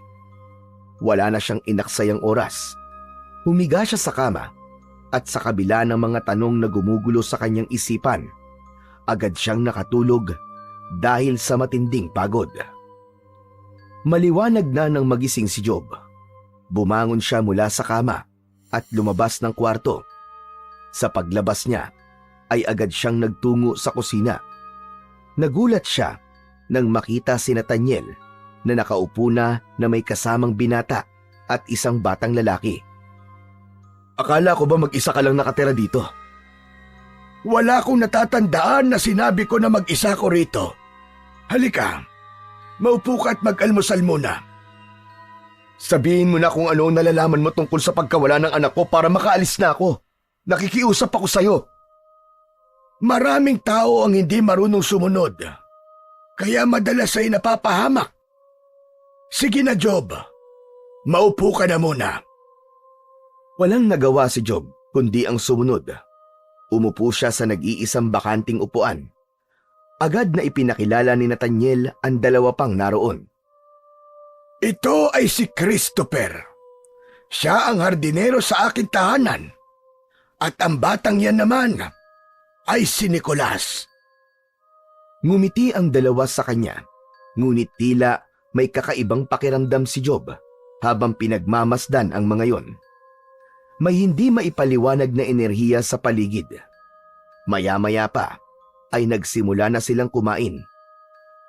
Wala na siyang inaksayang oras. Humiga siya sa kama at sa kabila ng mga tanong na gumugulo sa kanyang isipan, agad siyang nakatulog dahil sa matinding pagod. Maliwanag na nang magising si Job. Bumangon siya mula sa kama at lumabas ng kwarto. Sa paglabas niya ay agad siyang nagtungo sa kusina. Nagulat siya nang makita si Nathaniel na nakaupo na may kasamang binata at isang batang lalaki. Akala ko ba mag-isa ka lang nakatira dito? Wala akong natatandaan na sinabi ko na mag-isa ko rito. Halika, maupo ka at mag-almusal muna. Sabihin mo na kung ano ang nalalaman mo tungkol sa pagkawala ng anak ko para makaalis na ako. Nakikiusap ako sa'yo. Maraming tao ang hindi marunong sumunod, kaya madalas ay napapahamak. Sige na, Job. Maupo ka na muna. Walang nagawa si Job kundi ang sumunod. Umupo siya sa nag-iisang bakanting upuan. Agad na ipinakilala ni Nathaniel ang dalawa pang naroon. Ito ay si Christopher. Siya ang hardinero sa aking tahanan. At ang batang yan naman ay si Nicolas. Ngumiti ang dalawa sa kanya, ngunit tila may kakaibang pakiramdam si Job habang pinagmamasdan ang mga yon. May hindi maipaliwanag na enerhiya sa paligid. Maya-maya pa ay nagsimula na silang kumain.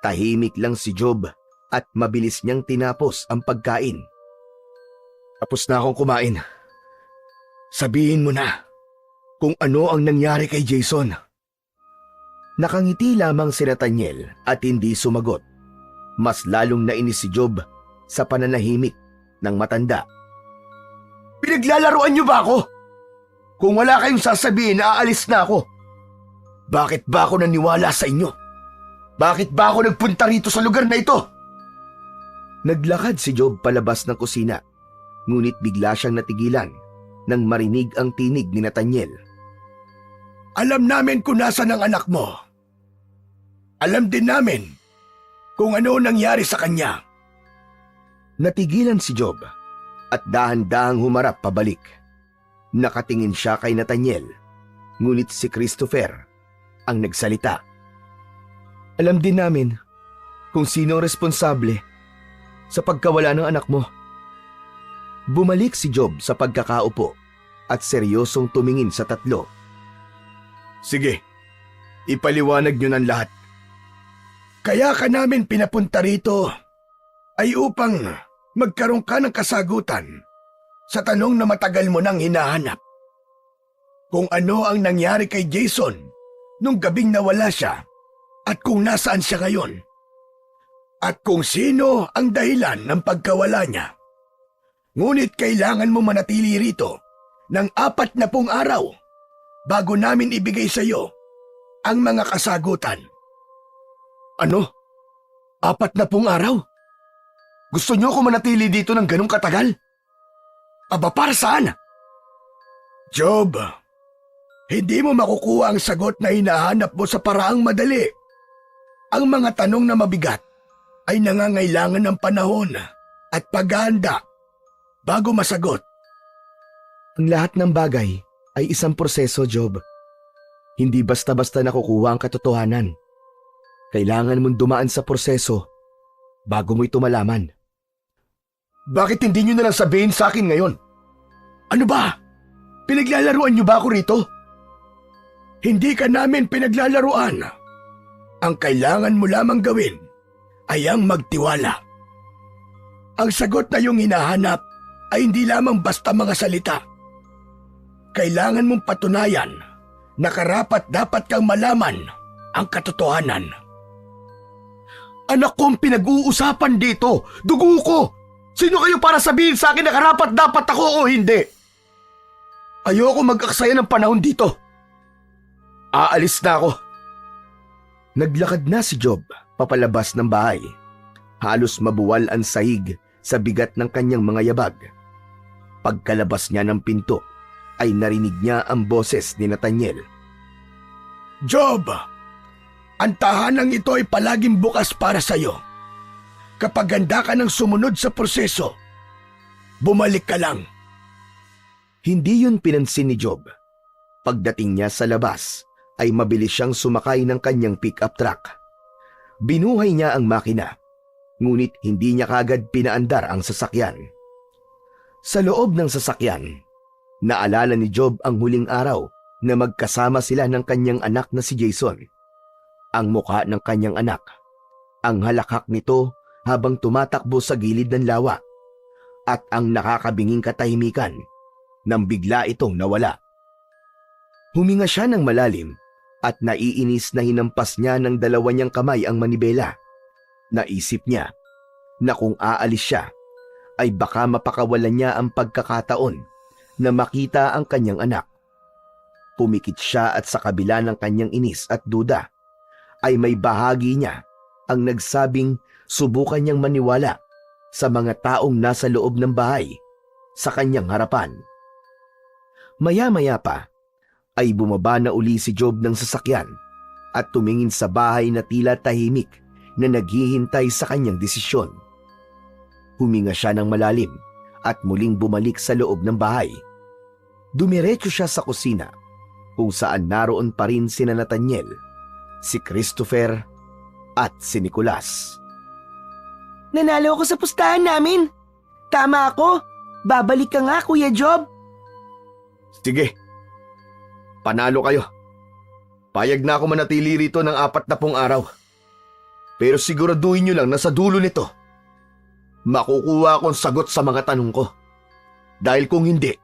Tahimik lang si Job at mabilis niyang tinapos ang pagkain. Tapos na akong kumain. Sabihin mo na kung ano ang nangyari kay Jason. Nakangiti lamang si Nathaniel at hindi sumagot. Mas lalong nainis si Job sa pananahimik ng matanda. Pinaglalaruan niyo ba ako? Kung wala kayong sasabihin, aalis na ako. Bakit ba ako naniwala sa inyo? Bakit ba ako nagpunta rito sa lugar na ito? Naglakad si Job palabas ng kusina, ngunit bigla siyang natigilan nang marinig ang tinig ni Nathaniel. Alam namin kung nasan ang anak mo. Alam din namin kung ano nangyari sa kanya. Natigilan si Job at dahan-dahang humarap pabalik. Nakatingin siya kay Nathaniel, ngunit si Christopher ang nagsalita. Alam din namin kung sino ang responsable sa pagkawala ng anak mo. Bumalik si Job sa pagkakaupo at seryosong tumingin sa tatlo. Sige, ipaliwanag niyo ng lahat. Kaya ka namin pinapunta rito ay upang magkaroon ka ng kasagutan sa tanong na matagal mo nang hinahanap. Kung ano ang nangyari kay Jason nung gabing nawala siya at kung nasaan siya ngayon. At kung sino ang dahilan ng pagkawala niya. Ngunit kailangan mo manatili rito ng 40 araw bago namin ibigay sa iyo ang mga kasagutan. Ano? 40 araw? Gusto niyo ako manatili dito ng ganong katagal? Aba, para saan? Job, hindi mo makukuha ang sagot na hinahanap mo sa paraang madali. Ang mga tanong na mabigat ay nangangailangan ng panahon at paghahanda bago masagot. Ang lahat ng bagay ay isang proseso, Job. Hindi basta-basta nakukuha ang katotohanan. Kailangan mong dumaan sa proseso bago mo ito malaman. Bakit hindi niyo na lang sabihin sa akin ngayon? Ano ba? Pinaglalaruan niyo ba ako rito? Hindi ka namin pinaglalaruan. Ang kailangan mo lamang gawin ay ang magtiwala. Ang sagot na iyong hinahanap ay hindi lamang basta mga salita. Kailangan mong patunayan na karapat-dapat kang malaman ang katotohanan. Anak ko ang pinag-uusapan dito. Dugo ko. Sino kayo para sabihin sa akin na karapat-dapat ako o hindi? Ayoko mag-aksaya ng panahon dito. Aalis na ako. Naglakad na si Job papalabas ng bahay. Halos mabuwal ang sahig sa bigat ng kanyang mga yabag. Pagkalabas niya ng pinto, ay narinig niya ang boses ni Nathaniel. Job, ang tahanang ito ay palaging bukas para sa iyo. Kapag handa ka ng sumunod sa proseso, bumalik ka lang. Hindi yun pinansin ni Job. Pagdating niya sa labas, ay mabilis siyang sumakay ng kanyang pick-up truck. Binuhay niya ang makina, ngunit hindi niya kagad pinaandar ang sasakyan. Sa loob ng sasakyan, naalala ni Job ang huling araw na magkasama sila ng kanyang anak na si Jason. Ang mukha ng kanyang anak, ang halakhak nito habang tumatakbo sa gilid ng lawa, at ang nakakabinging katahimikan nang bigla itong nawala. Huminga siya ng malalim at naiinis na hinampas niya ng dalawa niyang kamay ang manibela. Naisip niya na kung aalis siya, ay baka mapakawalan niya ang pagkakataon na makita ang kanyang anak. Pumikit siya at sa kabila ng kanyang inis at duda, ay may bahagi niya ang nagsabing subukan niyang maniwala sa mga taong nasa loob ng bahay sa kanyang harapan. Maya-maya pa, ay bumaba na uli si Job ng sasakyan at tumingin sa bahay na tila tahimik na naghihintay sa kanyang desisyon. Huminga siya ng malalim at muling bumalik sa loob ng bahay. Dumiretso siya sa kusina kung saan naroon pa rin sina Nathaniel, si Christopher at si Nicolas. Nanalo ako sa pustahan namin. Tama ako. Babalik ka nga, Kuya Job. Sige, panalo kayo. Payag na ako manatili rito ng 40 araw. Pero siguraduhin nyo lang na sa dulo nito, makukuha akong sagot sa mga tanong ko. Dahil kung hindi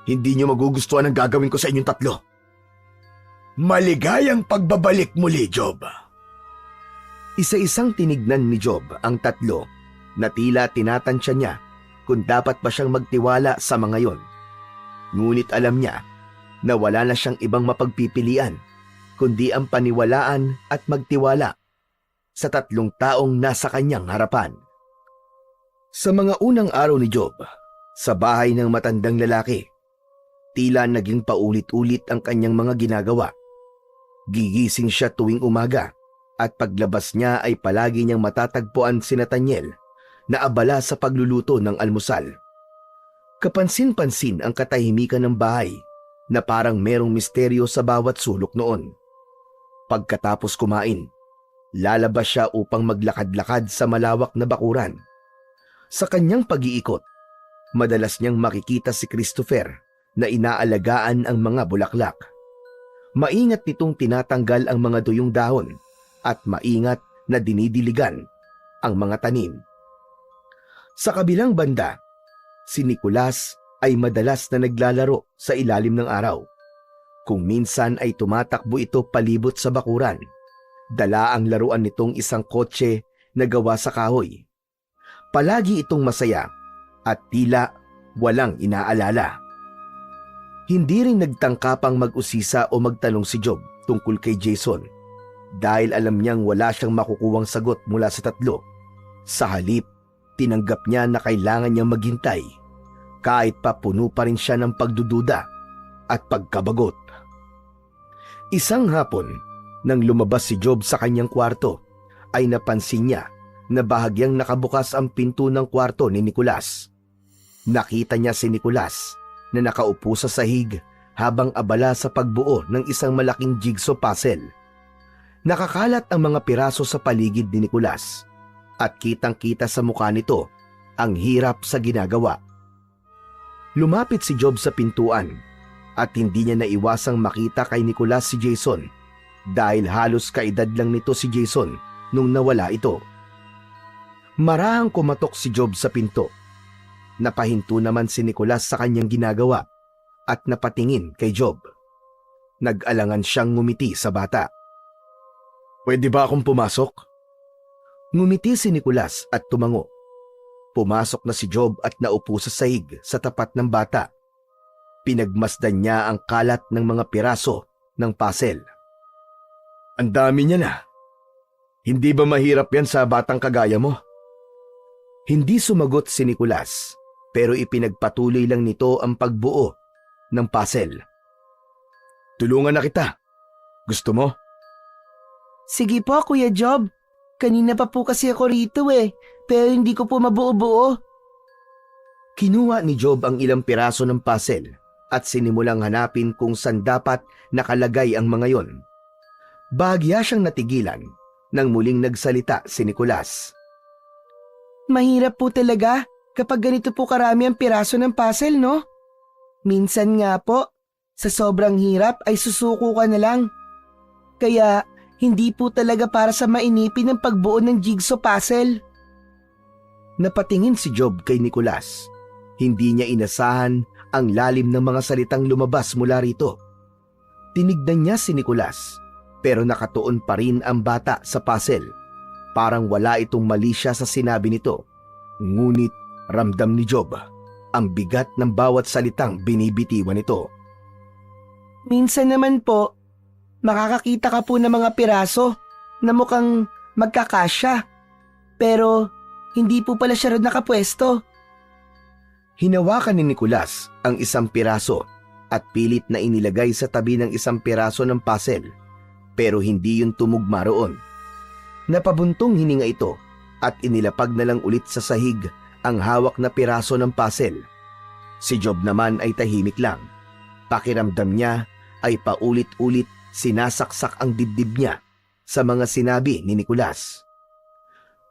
nyo magugustuhan ang gagawin ko sa inyong tatlo. Maligayang pagbabalik muli, Job. Isa-isang tinignan ni Job ang tatlo na tila tinatansya niya kung dapat ba siyang magtiwala sa mga yon. Ngunit alam niya na wala na siyang ibang mapagpipilian kundi ang paniwalaan at magtiwala sa tatlong taong nasa kanyang harapan. Sa mga unang araw ni Job, sa bahay ng matandang lalaki, tila naging paulit-ulit ang kanyang mga ginagawa. Gigising siya tuwing umaga at paglabas niya ay palagi niyang matatagpuan si Nathaniel na abala sa pagluluto ng almusal. Kapansin-pansin ang katahimikan ng bahay na parang merong misteryo sa bawat sulok noon. Pagkatapos kumain, lalabas siya upang maglakad-lakad sa malawak na bakuran. Sa kanyang pag-iikot, madalas niyang makikita si Christopher na inaalagaan ang mga bulaklak. Maingat nitong tinatanggal ang mga duyong dahon at maingat na dinidiligan ang mga tanim. Sa kabilang banda, si Nicolas ay madalas na naglalaro sa ilalim ng araw. Kung minsan ay tumatakbo ito palibot sa bakuran. Dala ang laruan nitong isang kotse na gawa sa kahoy. Palagi itong masaya at tila walang inaalala. Hindi rin nagtangkapang mag-usisa o magtanong si Job tungkol kay Jason dahil alam niyang wala siyang makukuwang sagot mula sa tatlo. Sa halip, tinanggap niya na kailangan niyang maghintay kahit pa puno pa rin siya ng pagdududa at pagkabagot. Isang hapon, nang lumabas si Job sa kanyang kwarto, ay napansin niya na bahagyang nakabukas ang pinto ng kwarto ni Nicolas. Nakita niya si Nicolas na nakaupo sa sahig habang abala sa pagbuo ng isang malaking jigsaw puzzle. Nakakalat ang mga piraso sa paligid ni Nicolas at kitang-kita sa mukha nito ang hirap sa ginagawa. Lumapit si Job sa pintuan at hindi niya naiwasang makita kay Nicolas si Jason dahil halos kaedad lang nito si Jason nung nawala ito. Marahang kumatok si Job sa pinto. Napahinto naman si Nicolas sa kanyang ginagawa at napatingin kay Job. Nag-alangan siyang ngumiti sa bata. Pwede ba akong pumasok? Ngumiti si Nicolas at tumango. Pumasok na si Job at naupo sa sahig sa tapat ng bata. Pinagmasdan niya ang kalat ng mga piraso ng puzzle. Ang dami niya na. Hindi ba mahirap yan sa batang kagaya mo? Hindi sumagot si Nicolas, pero ipinagpatuloy lang nito ang pagbuo ng puzzle. Tulungan na kita. Gusto mo? Sige po, Kuya Job. Kanina pa po kasi ako rito pero hindi ko po mabuo-buo. Kinuha ni Job ang ilang piraso ng puzzle at sinimulang hanapin kung saan dapat nakalagay ang mga yon. Bahagya siyang natigilan nang muling nagsalita si Nicolas. Mahirap po talaga kapag ganito po karami ang piraso ng puzzle, no? Minsan nga po, sa sobrang hirap ay susuko ka na lang. Kaya hindi po talaga para sa mainipin ang pagbuo ng jigsaw puzzle. Napatingin si Job kay Nicolas. Hindi niya inasahan ang lalim ng mga salitang lumabas mula rito. Tinignan niya si Nicolas, pero nakatuon pa rin ang bata sa puzzle. Parang wala itong mali siya sa sinabi nito. Ngunit ramdam ni Job ang bigat ng bawat salitang binibitiwan nito. Minsan naman po, makakakita ka po ng mga piraso na mukhang magkakasya. Pero hindi po pala siya rin nakapwesto. Hinawakan ni Nicolas ang isang piraso at pilit na inilagay sa tabi ng isang piraso ng puzzle, pero hindi yun tumugma roon. Napabuntong hininga ito at inilapag na lang ulit sa sahig ang hawak na piraso ng puzzle. Si Job naman ay tahimik lang. Pakiramdam niya ay paulit-ulit sinasaksak ang dibdib niya sa mga sinabi ni Nicolas.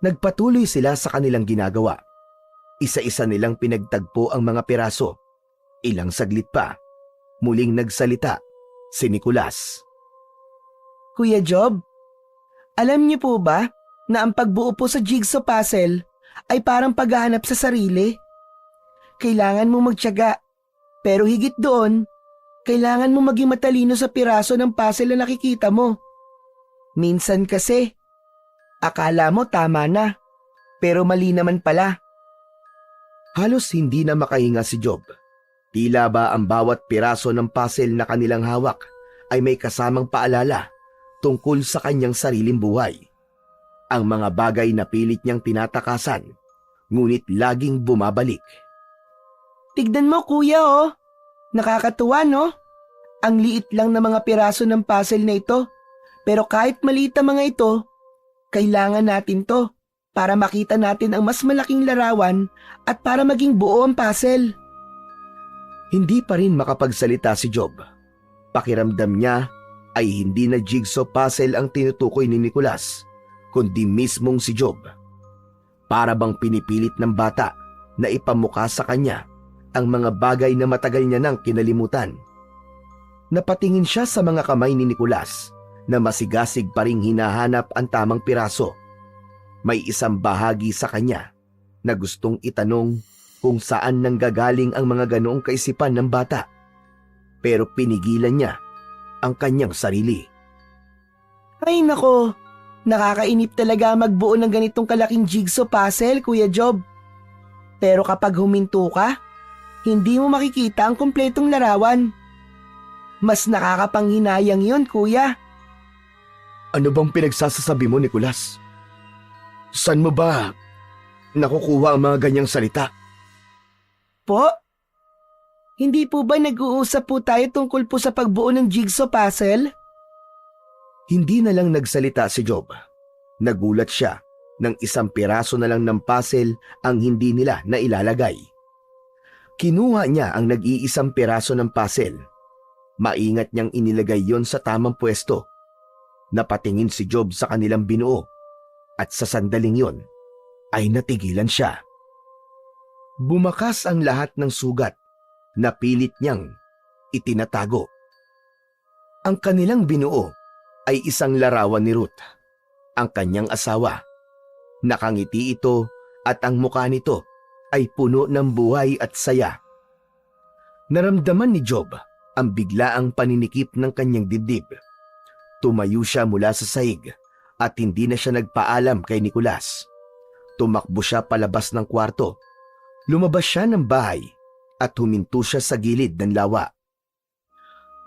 Nagpatuloy sila sa kanilang ginagawa. Isa-isa nilang pinagtagpo ang mga piraso. Ilang saglit pa, muling nagsalita si Nicolas. Kuya Job, alam niyo po ba na ang pagbuo po sa jigsaw puzzle ay parang paghahanap sa sarili? Kailangan mo magtiyaga, pero higit doon, kailangan mo maging matalino sa piraso ng puzzle na nakikita mo. Minsan kasi, akala mo tama na, pero mali naman pala. Halos hindi na makahinga si Job. Tila ba ang bawat piraso ng puzzle na kanilang hawak ay may kasamang paalala tungkol sa kanyang sariling buhay. Ang mga bagay na pilit niyang tinatakasan, ngunit laging bumabalik. Tignan mo kuya nakakatuwa no? Ang liit lang na mga piraso ng puzzle na ito, pero kahit maliit ang mga ito, kailangan natin to para makita natin ang mas malaking larawan at para maging buo ang puzzle. Hindi pa rin makapagsalita si Job. Pakiramdam niya ay hindi na jigsaw puzzle ang tinutukoy ni Nicolas, kundi mismong si Job. Para bang pinipilit ng bata na ipamukha sa kanya ang mga bagay na matagal niya nang kinalimutan. Napatingin siya sa mga kamay ni Nicolas na masigasig pa ring hinahanap ang tamang piraso. May isang bahagi sa kanya na gustong itanong kung saan nanggagaling ang mga ganoong kaisipan ng bata. Pero pinigilan niya ang kanyang sarili. Ay nako, nakakainip talaga magbuo ng ganitong kalaking jigsaw puzzle, Kuya Job. Pero kapag huminto ka, hindi mo makikita ang kumpletong larawan. Mas nakakapanghinayang yun, Kuya. Ano bang pinagsasasabi mo, Nicolas? Saan mo ba nakukuha ang mga ganyang salita? Po? Hindi po ba nag-uusap po tayo tungkol po sa pagbuo ng jigsaw puzzle? Hindi na lang nagsalita si Job. Nagulat siya nang isang piraso na lang ng puzzle ang hindi nila nailalagay. Kinuha niya ang nag-iisang piraso ng puzzle. Maingat niyang inilagay yon sa tamang pwesto. Napatingin si Job sa kanilang binuo at sa sandaling yon ay natigilan siya. Bumakas ang lahat ng sugat na pilit niyang itinatago. Ang kanilang binuo ay isang larawan ni Ruth, ang kanyang asawa. Nakangiti ito at ang mukha nito ay puno ng buhay at saya. Naramdaman ni Job ang biglaang paninikip ng kanyang dibdib. Tumayo siya mula sa sahig at hindi na siya nagpaalam kay Nicolas. Tumakbo siya palabas ng kwarto. Lumabas siya ng bahay at huminto siya sa gilid ng lawa.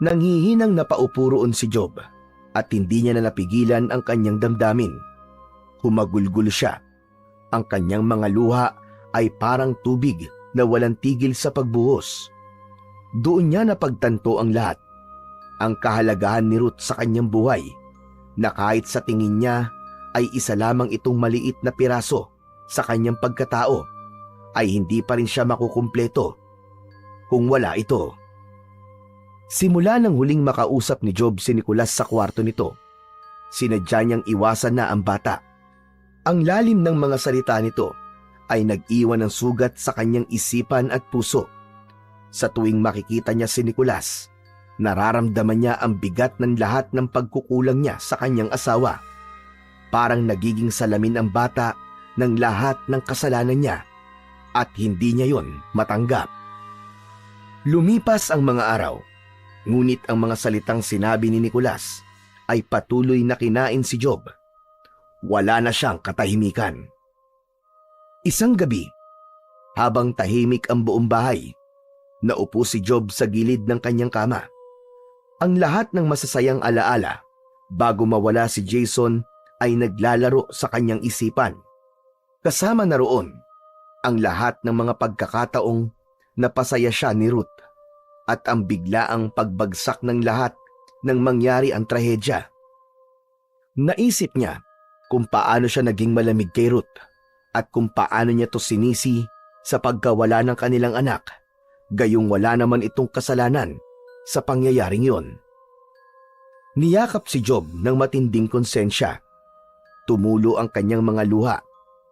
Nanghihinang napaupo roon si Job. at hindi niya na napigilan ang kanyang damdamin. Humagulgol siya. Ang kanyang mga luha ay parang tubig na walang tigil sa pagbuhos. Doon niya napagtanto ang lahat. Ang kahalagahan ni Ruth sa kanyang buhay, na kahit sa tingin niya ay isa lamang itong maliit na piraso sa kanyang pagkatao, ay hindi pa rin siya makukumpleto kung wala ito. Simula nang huling makausap ni Job si Nicolas sa kwarto nito, sinadya niyang iwasan na ang bata. Ang lalim ng mga salita nito ay nag-iwan ng sugat sa kanyang isipan at puso. Sa tuwing makikita niya si Nicolas, nararamdaman niya ang bigat ng lahat ng pagkukulang niya sa kanyang asawa. Parang nagiging salamin ang bata ng lahat ng kasalanan niya at hindi niya yon matanggap. Lumipas ang mga araw, ngunit ang mga salitang sinabi ni Nicolas ay patuloy na kinain si Job. Wala na siyang katahimikan. Isang gabi, habang tahimik ang buong bahay, naupo si Job sa gilid ng kanyang kama. Ang lahat ng masasayang alaala bago mawala si Jason ay naglalaro sa kanyang isipan. Kasama na roon ang lahat ng mga pagkakataong napasaya siya ni Ruth at ang biglaang pagbagsak ng lahat nang mangyari ang trahedya. Naisip niya kung paano siya naging malamig kay Ruth at kung paano niya to sinisi sa pagkawala ng kanilang anak, gayong wala naman itong kasalanan sa pangyayaring yon. Niyakap si Job ng matinding konsensya. Tumulo ang kanyang mga luha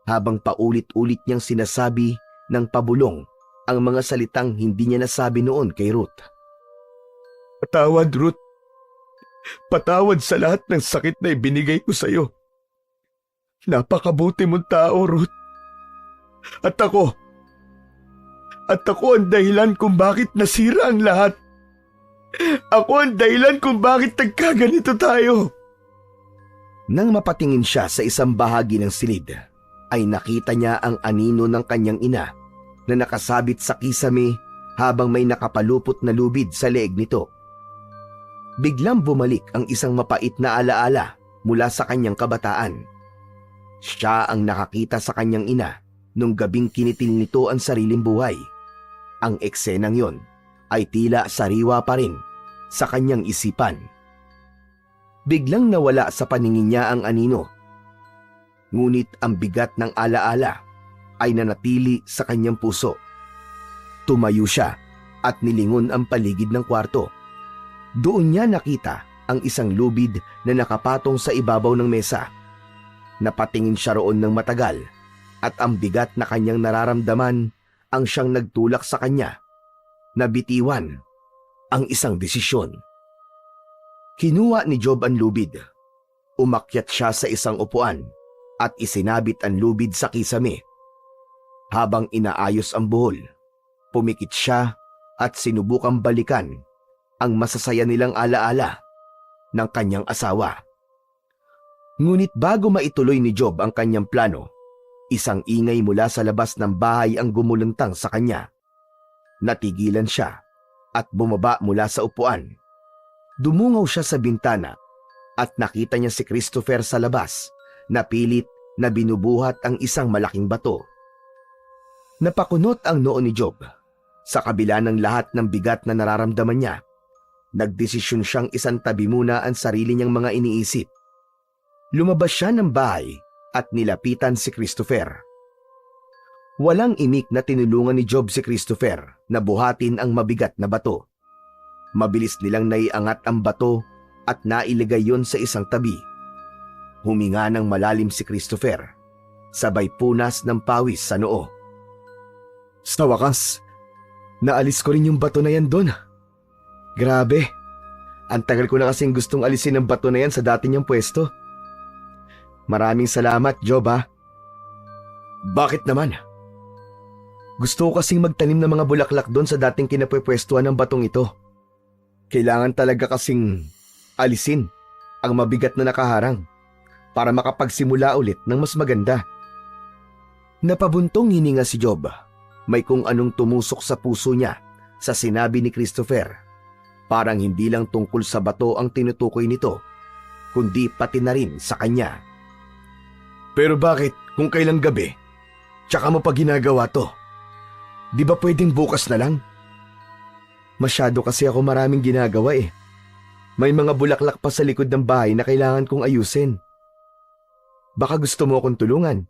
habang paulit-ulit niyang sinasabi ng pabulong ang mga salitang hindi niya nasabi noon kay Ruth. Patawad, Ruth. Patawad sa lahat ng sakit na ibinigay ko sa iyo. Napakabuti mong tao, Ruth. At ako ang dahilan kung bakit nasira ang lahat. Ako ang dahilan kung bakit nagkaganito tayo. Nang mapatingin siya sa isang bahagi ng silid, ay nakita niya ang anino ng kanyang ina na nakasabit sa kisame habang may nakapalupot na lubid sa leeg nito. Biglang bumalik ang isang mapait na alaala mula sa kanyang kabataan. Siya ang nakakita sa kanyang ina nung gabing kinitil nito ang sariling buhay. Ang eksenang yon ay tila sariwa pa rin sa kanyang isipan. Biglang nawala sa paningin niya ang anino. Ngunit ang bigat ng alaala ay nanatili sa kanyang puso. Tumayo siya at nilingon ang paligid ng kwarto. Doon niya nakita ang isang lubid na nakapatong sa ibabaw ng mesa. Napatingin siya roon ng matagal at ang bigat na kanyang nararamdaman ang siyang nagtulak sa kanya. Nabitiwan ang isang desisyon. Kinuha ni Job ang lubid. Umakyat siya sa isang upuan at isinabit ang lubid sa kisame. Habang inaayos ang buhol, pumikit siya at sinubukang balikan ang masasaya nilang alaala ng kanyang asawa. Ngunit bago maituloy ni Job ang kanyang plano, isang ingay mula sa labas ng bahay ang gumulantang sa kanya. Natigilan siya at bumaba mula sa upuan. Dumungaw siya sa bintana at nakita niya si Christopher sa labas na pilit na binubuhat ang isang malaking bato. Napakunot ang noo ni Job. Sa kabila ng lahat ng bigat na nararamdaman niya, nagdesisyon siyang isantabi muna ang sarili niyang mga iniisip. Lumabas siya ng bahay at nilapitan si Christopher. Walang imik na tinulungan ni Job si Christopher na buhatin ang mabigat na bato. Mabilis nilang naiangat ang bato at nailagay yon sa isang tabi. Huminga ng malalim si Christopher, sabay punas ng pawis sa noo. Sa wakas, naalis ko rin yung bato na yan doon. Grabe, ang tagal ko na kasing gustong alisin ang bato na yan sa dati niyang pwesto. Maraming salamat, Job, ha? Bakit naman? Gusto ko kasing magtanim ng mga bulaklak doon sa dating kinapwepwestuhan ng batong ito. Kailangan talaga kasing alisin ang mabigat na nakaharang para makapagsimula ulit ng mas maganda. Napabuntong hininga si Job. May kung anong tumusok sa puso niya sa sinabi ni Christopher. Parang hindi lang tungkol sa bato ang tinutukoy nito, kundi pati na rin sa kanya. Pero bakit kung kailang gabi, tsaka mo pa ginagawa to? Di ba pwedeng bukas na lang? Masyado kasi ako maraming ginagawa eh. May mga bulaklak pa sa likod ng bahay na kailangan kong ayusin. Baka gusto mo akong tulungan.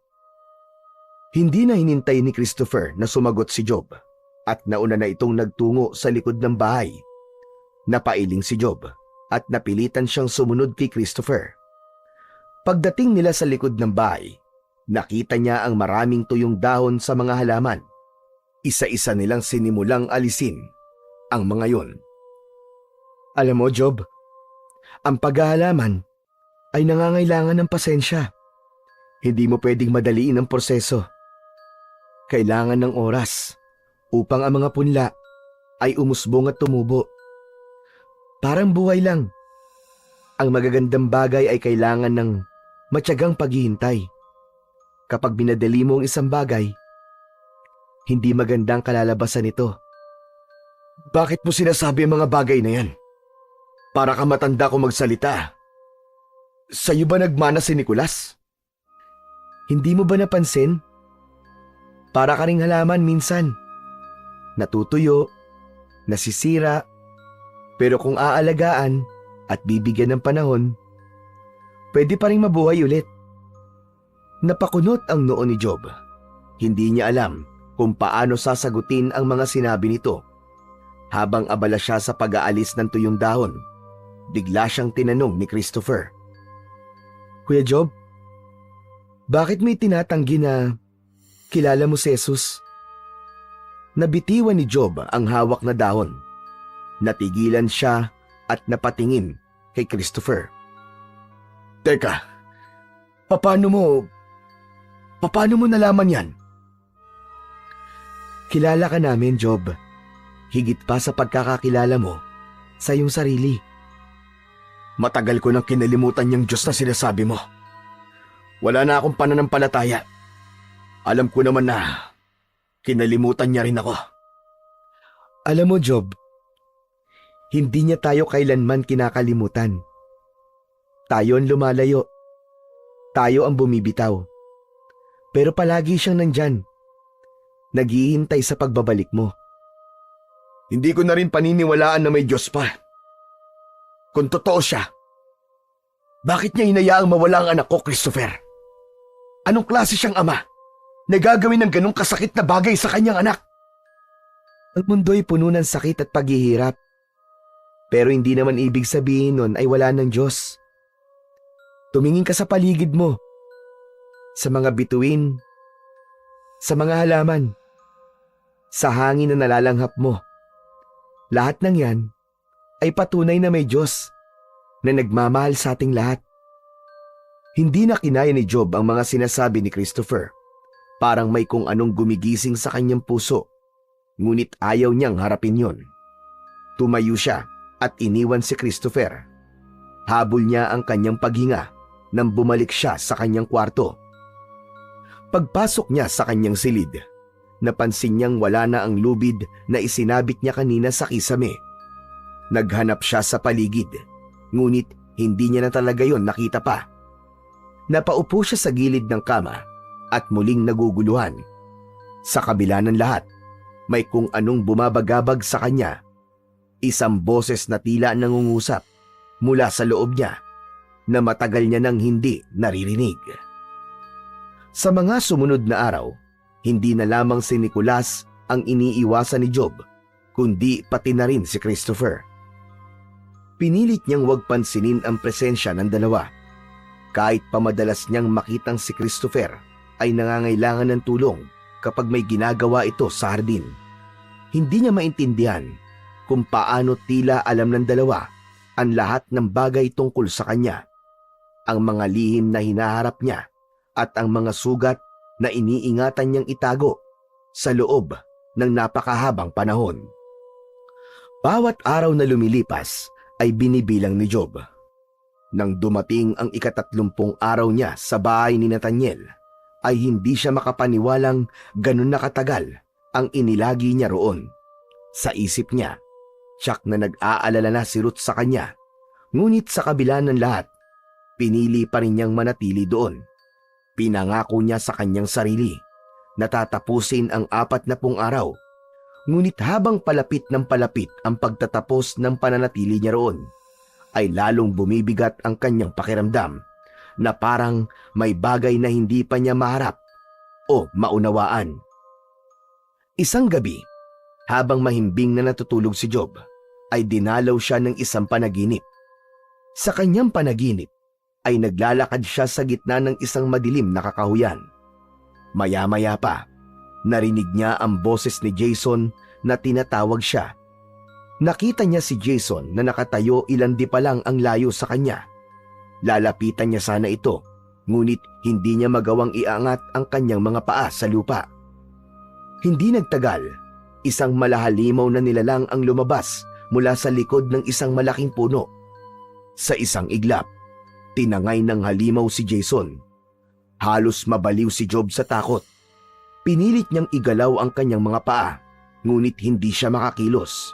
Hindi na hinintay ni Christopher na sumagot si Job at nauna na itong nagtungo sa likod ng bahay. Napailing si Job at napilitan siyang sumunod kay Christopher. Pagdating nila sa likod ng bahay, nakita niya ang maraming tuyong dahon sa mga halaman. Isa-isa nilang sinimulang alisin ang mga yon. Alam mo, Job, ang paghahalaman ay nangangailangan ng pasensya. Hindi mo pwedeng madaliin ang proseso. Kailangan ng oras upang ang mga punla ay umusbong at tumubo. Parang buhay lang. Ang magagandang bagay ay kailangan ng matyagang paghihintay. Kapag binadali mo ang isang bagay, hindi magandang kalalabasan nito. Bakit mo sinasabi ang mga bagay na yan? Para ka matanda kung magsalita. Sa'yo ba nagmana si Nicolas? Hindi mo ba napansin? Para ka ring halaman minsan. Natutuyo, nasisira, pero kung aalagaan at bibigyan ng panahon, pwede pa rin mabuhay ulit. Napakunot ang noo ni Job. Hindi niya alam kung paano sasagutin ang mga sinabi nito. Habang abala siya sa pag-aalis ng tuyong dahon, bigla siyang tinanong ni Christopher. Kuya Job, bakit may tinatanggi na kilala mo si Jesus? Nabitiwan ni Job ang hawak na dahon. Natigilan siya at napatingin kay Christopher. Teka, paano mo nalaman yan? Kilala ka namin, Job. Higit pa sa pagkakakilala mo sa iyong sarili. Matagal ko nang kinalimutan yung Diyos na sinasabi mo. Wala na akong pananampalataya. Alam ko naman na kinalimutan niya rin ako. Alam mo, Job, hindi niya tayo kailanman kinakalimutan. Tayo ang lumalayo. Tayo ang bumibitaw. Pero palagi siyang nandyan. Naghihintay sa pagbabalik mo. Hindi ko na rin paniniwalaan na may Diyos pa. Kung totoo siya, bakit niya hinayaang mawala ang anak ko, Christopher? Anong klase siyang ama na gagawin ng ganong kasakit na bagay sa kanyang anak? Ang mundo'y puno ng sakit at paghihirap. Pero hindi naman ibig sabihin nun ay wala ng Diyos. Tumingin ka sa paligid mo, sa mga bituin, sa mga halaman, sa hangin na nalalanghap mo. Lahat ng yan ay patunay na may Diyos na nagmamahal sa ating lahat. Hindi na kinaya ni Job ang mga sinasabi ni Christopher. Parang may kung anong gumigising sa kanyang puso. Ngunit ayaw niyang harapin yon. Tumayo siya at iniwan si Christopher. Habol niya ang kanyang paghinga nang bumalik siya sa kanyang kwarto. Pagpasok niya sa kanyang silid, napansin niyang wala na ang lubid na isinabit niya kanina sa kisame. Naghanap siya sa paligid, ngunit hindi niya na talaga yon nakita pa. Napaupo siya sa gilid ng kama at muling naguguluhan. Sa kabila ng lahat, may kung anong bumabagabag sa kanya. Isang boses na tila nangungusap mula sa loob niya na matagal niya nang hindi naririnig. Sa mga sumunod na araw, hindi na lamang si Nicolas ang iniiwasan ni Job, kundi pati na rin si Christopher. Pinilit niyang huwag pansinin ang presensya ng dalawa. Kahit pa madalas niyang makitang si Christopher ay nangangailangan ng tulong kapag may ginagawa ito sa hardin. Hindi niya maintindihan kung paano tila alam ng dalawa ang lahat ng bagay tungkol sa kanya, ang mga lihim na hinaharap niya at ang mga sugat na iniingatan niyang itago sa loob ng napakahabang panahon. Bawat araw na lumilipas ay binibilang ni Job. Nang dumating ang 30 araw niya sa bahay ni Nathaniel, ay hindi siya makapaniwalang ganun na katagal ang inilagi niya roon. Sa isip niya, tiyak na nag-aalala na si Ruth sa kanya. Ngunit sa kabila ng lahat, pinili pa rin niyang manatili doon. Pinangako niya sa kanyang sarili na tatapusin ang 40 araw. Ngunit habang palapit ng palapit ang pagtatapos ng pananatili niya roon, ay lalong bumibigat ang kanyang pakiramdam na parang may bagay na hindi pa niya maharap o maunawaan. Isang gabi, habang mahimbing na natutulog si Job, ay dinalaw siya ng isang panaginip. Sa kanyang panaginip, ay naglalakad siya sa gitna ng isang madilim na kakahuyan. Maya-maya pa, narinig niya ang boses ni Jason na tinatawag siya. Nakita niya si Jason na nakatayo ilang di pa lang ang layo sa kanya. Lalapitan niya sana ito, ngunit hindi niya magawang iangat ang kanyang mga paa sa lupa. Hindi nagtagal, isang malahalimaw na nilalang ang lumabas mula sa likod ng isang malaking puno. Sa isang iglap, tinangay ng halimaw si Jason. Halos mabaliw si Job sa takot. Pinilit niyang igalaw ang kanyang mga paa, ngunit hindi siya makakilos.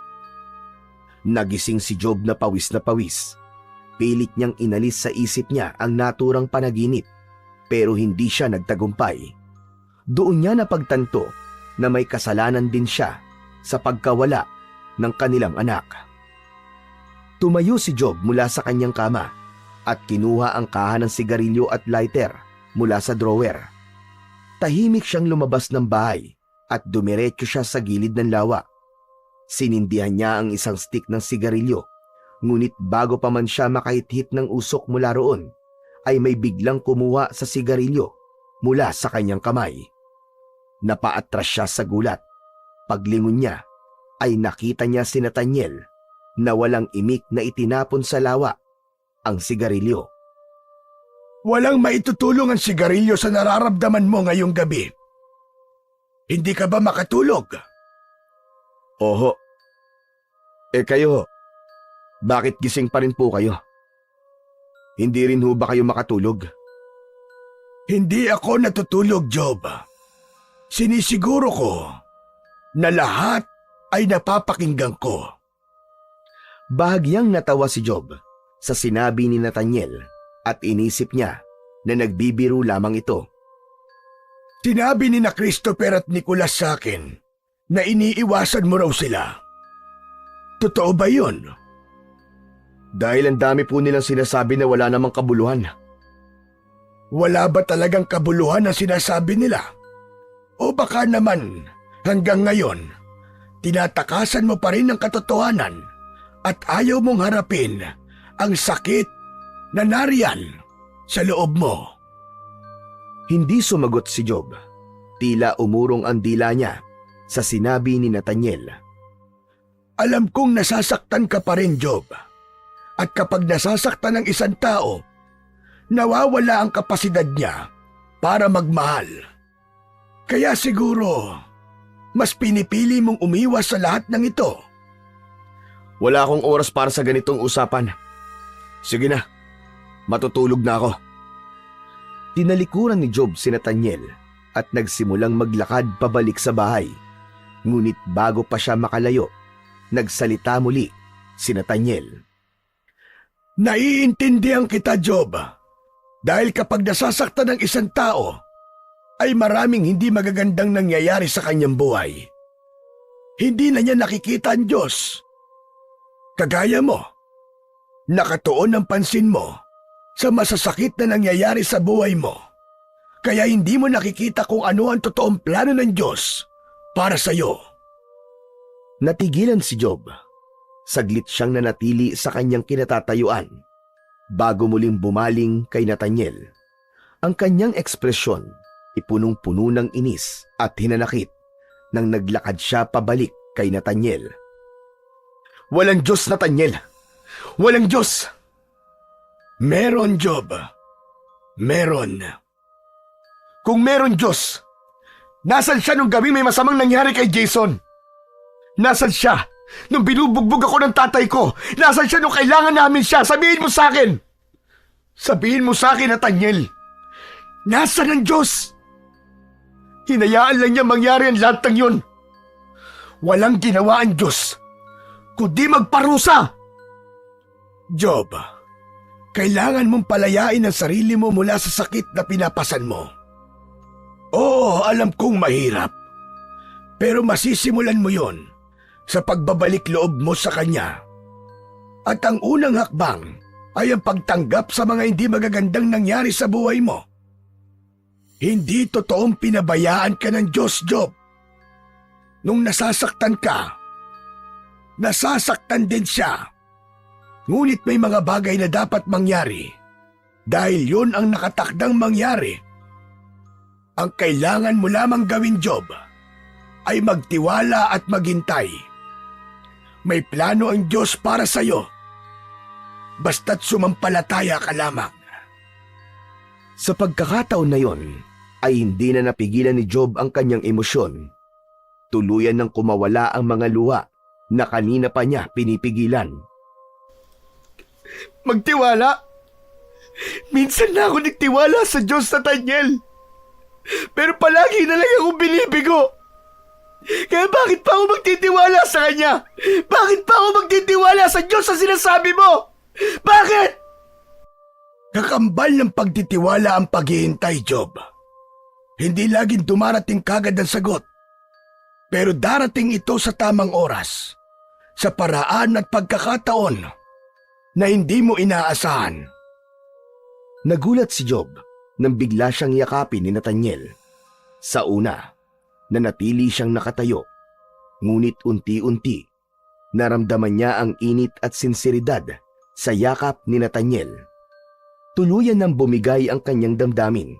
Nagising si Job na pawis na pawis. Pilit niyang inalis sa isip niya ang naturang panaginip, pero hindi siya nagtagumpay. Doon niya napagtanto na may kasalanan din siya sa pagkawala ng kanilang anak. Tumayo si Job mula sa kanyang kama at kinuha ang kaha ng sigarilyo at lighter mula sa drawer. Tahimik siyang lumabas ng bahay at dumiretso siya sa gilid ng lawa. Sinindihan niya ang isang stick ng sigarilyo, ngunit bago pa man siya makahit-hit ng usok mula roon, ay may biglang kumuha sa sigarilyo mula sa kanyang kamay. Napaatras siya sa gulat. Paglingon niya, ay nakita niya si Nathaniel na walang imik na itinapon sa lawa ang sigarilyo. Walang maitutulong ang sigarilyo sa nararamdaman mo ngayong gabi. Hindi ka ba makatulog? Oho. Kayo, bakit gising pa rin po kayo? Hindi rin ho ba kayo makatulog? Hindi ako natutulog, Job. Sinisiguro ko na lahat ay napapakinggan ko. Bahagyang natawa si Job sa sinabi ni Nathaniel at inisip niya na nagbibiro lamang ito. Sinabi ni na Christopher at Nicolas sa akin na iniiwasan mo raw sila. Totoo ba yun? Dahil ang dami po nilang sinasabi na wala namang kabuluhan. Wala ba talagang kabuluhan ang sinasabi nila? O baka naman hanggang ngayon, tinatakasan mo pa rin ang katotohanan at ayaw mong harapin ang sakit na nariyan sa loob mo. Hindi sumagot si Job. Tila umurong ang dila niya sa sinabi ni Nathaniel. Alam kong nasasaktan ka pa rin, Job. At kapag nasasaktan ng isang tao, nawawala ang kapasidad niya para magmahal. Kaya siguro, mas pinipili mong umiwas sa lahat ng ito. Wala akong oras para sa ganitong usapan. Sige na, matutulog na ako. Tinalikuran ni Job si Nathaniel at nagsimulang maglakad pabalik sa bahay. Ngunit bago pa siya makalayo, nagsalita muli si Nathaniel. Naiintindihan kita, Job. Dahil kapag nasasaktan ng isang tao, ay maraming hindi magagandang nangyayari sa kanyang buhay. Hindi na niya nakikita ang Diyos. Kagaya mo, nakatuon ang pansin mo sa masasakit na nangyayari sa buhay mo. Kaya hindi mo nakikita kung ano ang totoong plano ng Diyos para sa iyo. Natigilan si Job. Saglit siyang nanatili sa kanyang kinatatayuan bago muling bumaling kay Nathaniel. Ang kanyang ekspresyon ay punong-puno ng inis at hinanakit nang naglakad siya pabalik kay Nathaniel. Walang Diyos, Nathaniel! Walang Diyos! Meron, Job. Meron. Kung meron Diyos, nasan siya nung gabing may masamang nangyari kay Jason? Nasan siya nung binubugbog ako ng tatay ko? Nasan siya nung kailangan namin siya? Sabihin mo sa akin! Sabihin mo sa akin, Nathaniel! Nasan ang Diyos? Hinayaan lang niya mangyari ang lahat ng yun. Walang ginawa ang Diyos, kundi magparusa. Job, Kailangan mong palayain ang sarili mo mula sa sakit na pinapasan mo. Oo, alam kong mahirap. Pero masisimulan mo yon sa pagbabalik loob mo sa kanya. At ang unang hakbang ay ang pagtanggap sa mga hindi magagandang nangyari sa buhay mo. Hindi totoong pinabayaan ka ng Diyos, Job. Nung nasasaktan ka, nasasaktan din siya. Ngunit may mga bagay na dapat mangyari dahil yun ang nakatakdang mangyari. Ang kailangan mo lamang gawin, Job, ay magtiwala at maghintay. May plano ang Diyos para sa iyo. Basta't sumampalataya ka lamang. Sa pagkakataon na yon, ay hindi na napigilan ni Job ang kanyang emosyon. Tuluyan nang kumawala ang mga luha na kanina pa niya pinipigilan. Magtiwala? Minsan na ako nagtiwala sa Diyos, Nathaniel. Pero palagi na lang akong binibigo. Kaya bakit pa ako magtitiwala sa Kanya? Bakit pa ako magtitiwala sa Diyos sa sinasabi mo? Bakit? Kakambal ng pagtitiwala ang paghihintay, Job. Hindi laging dumarating kagad ang sagot. Pero darating ito sa tamang oras, sa paraan at pagkakataon na hindi mo inaasahan. Nagulat si Job nang bigla siyang yakapin ni Nathaniel. Sa una, nanatili siyang nakatayo, ngunit unti-unti, naramdaman niya ang init at sinseridad sa yakap ni Nathaniel. Tuluyan nang bumigay ang kanyang damdamin.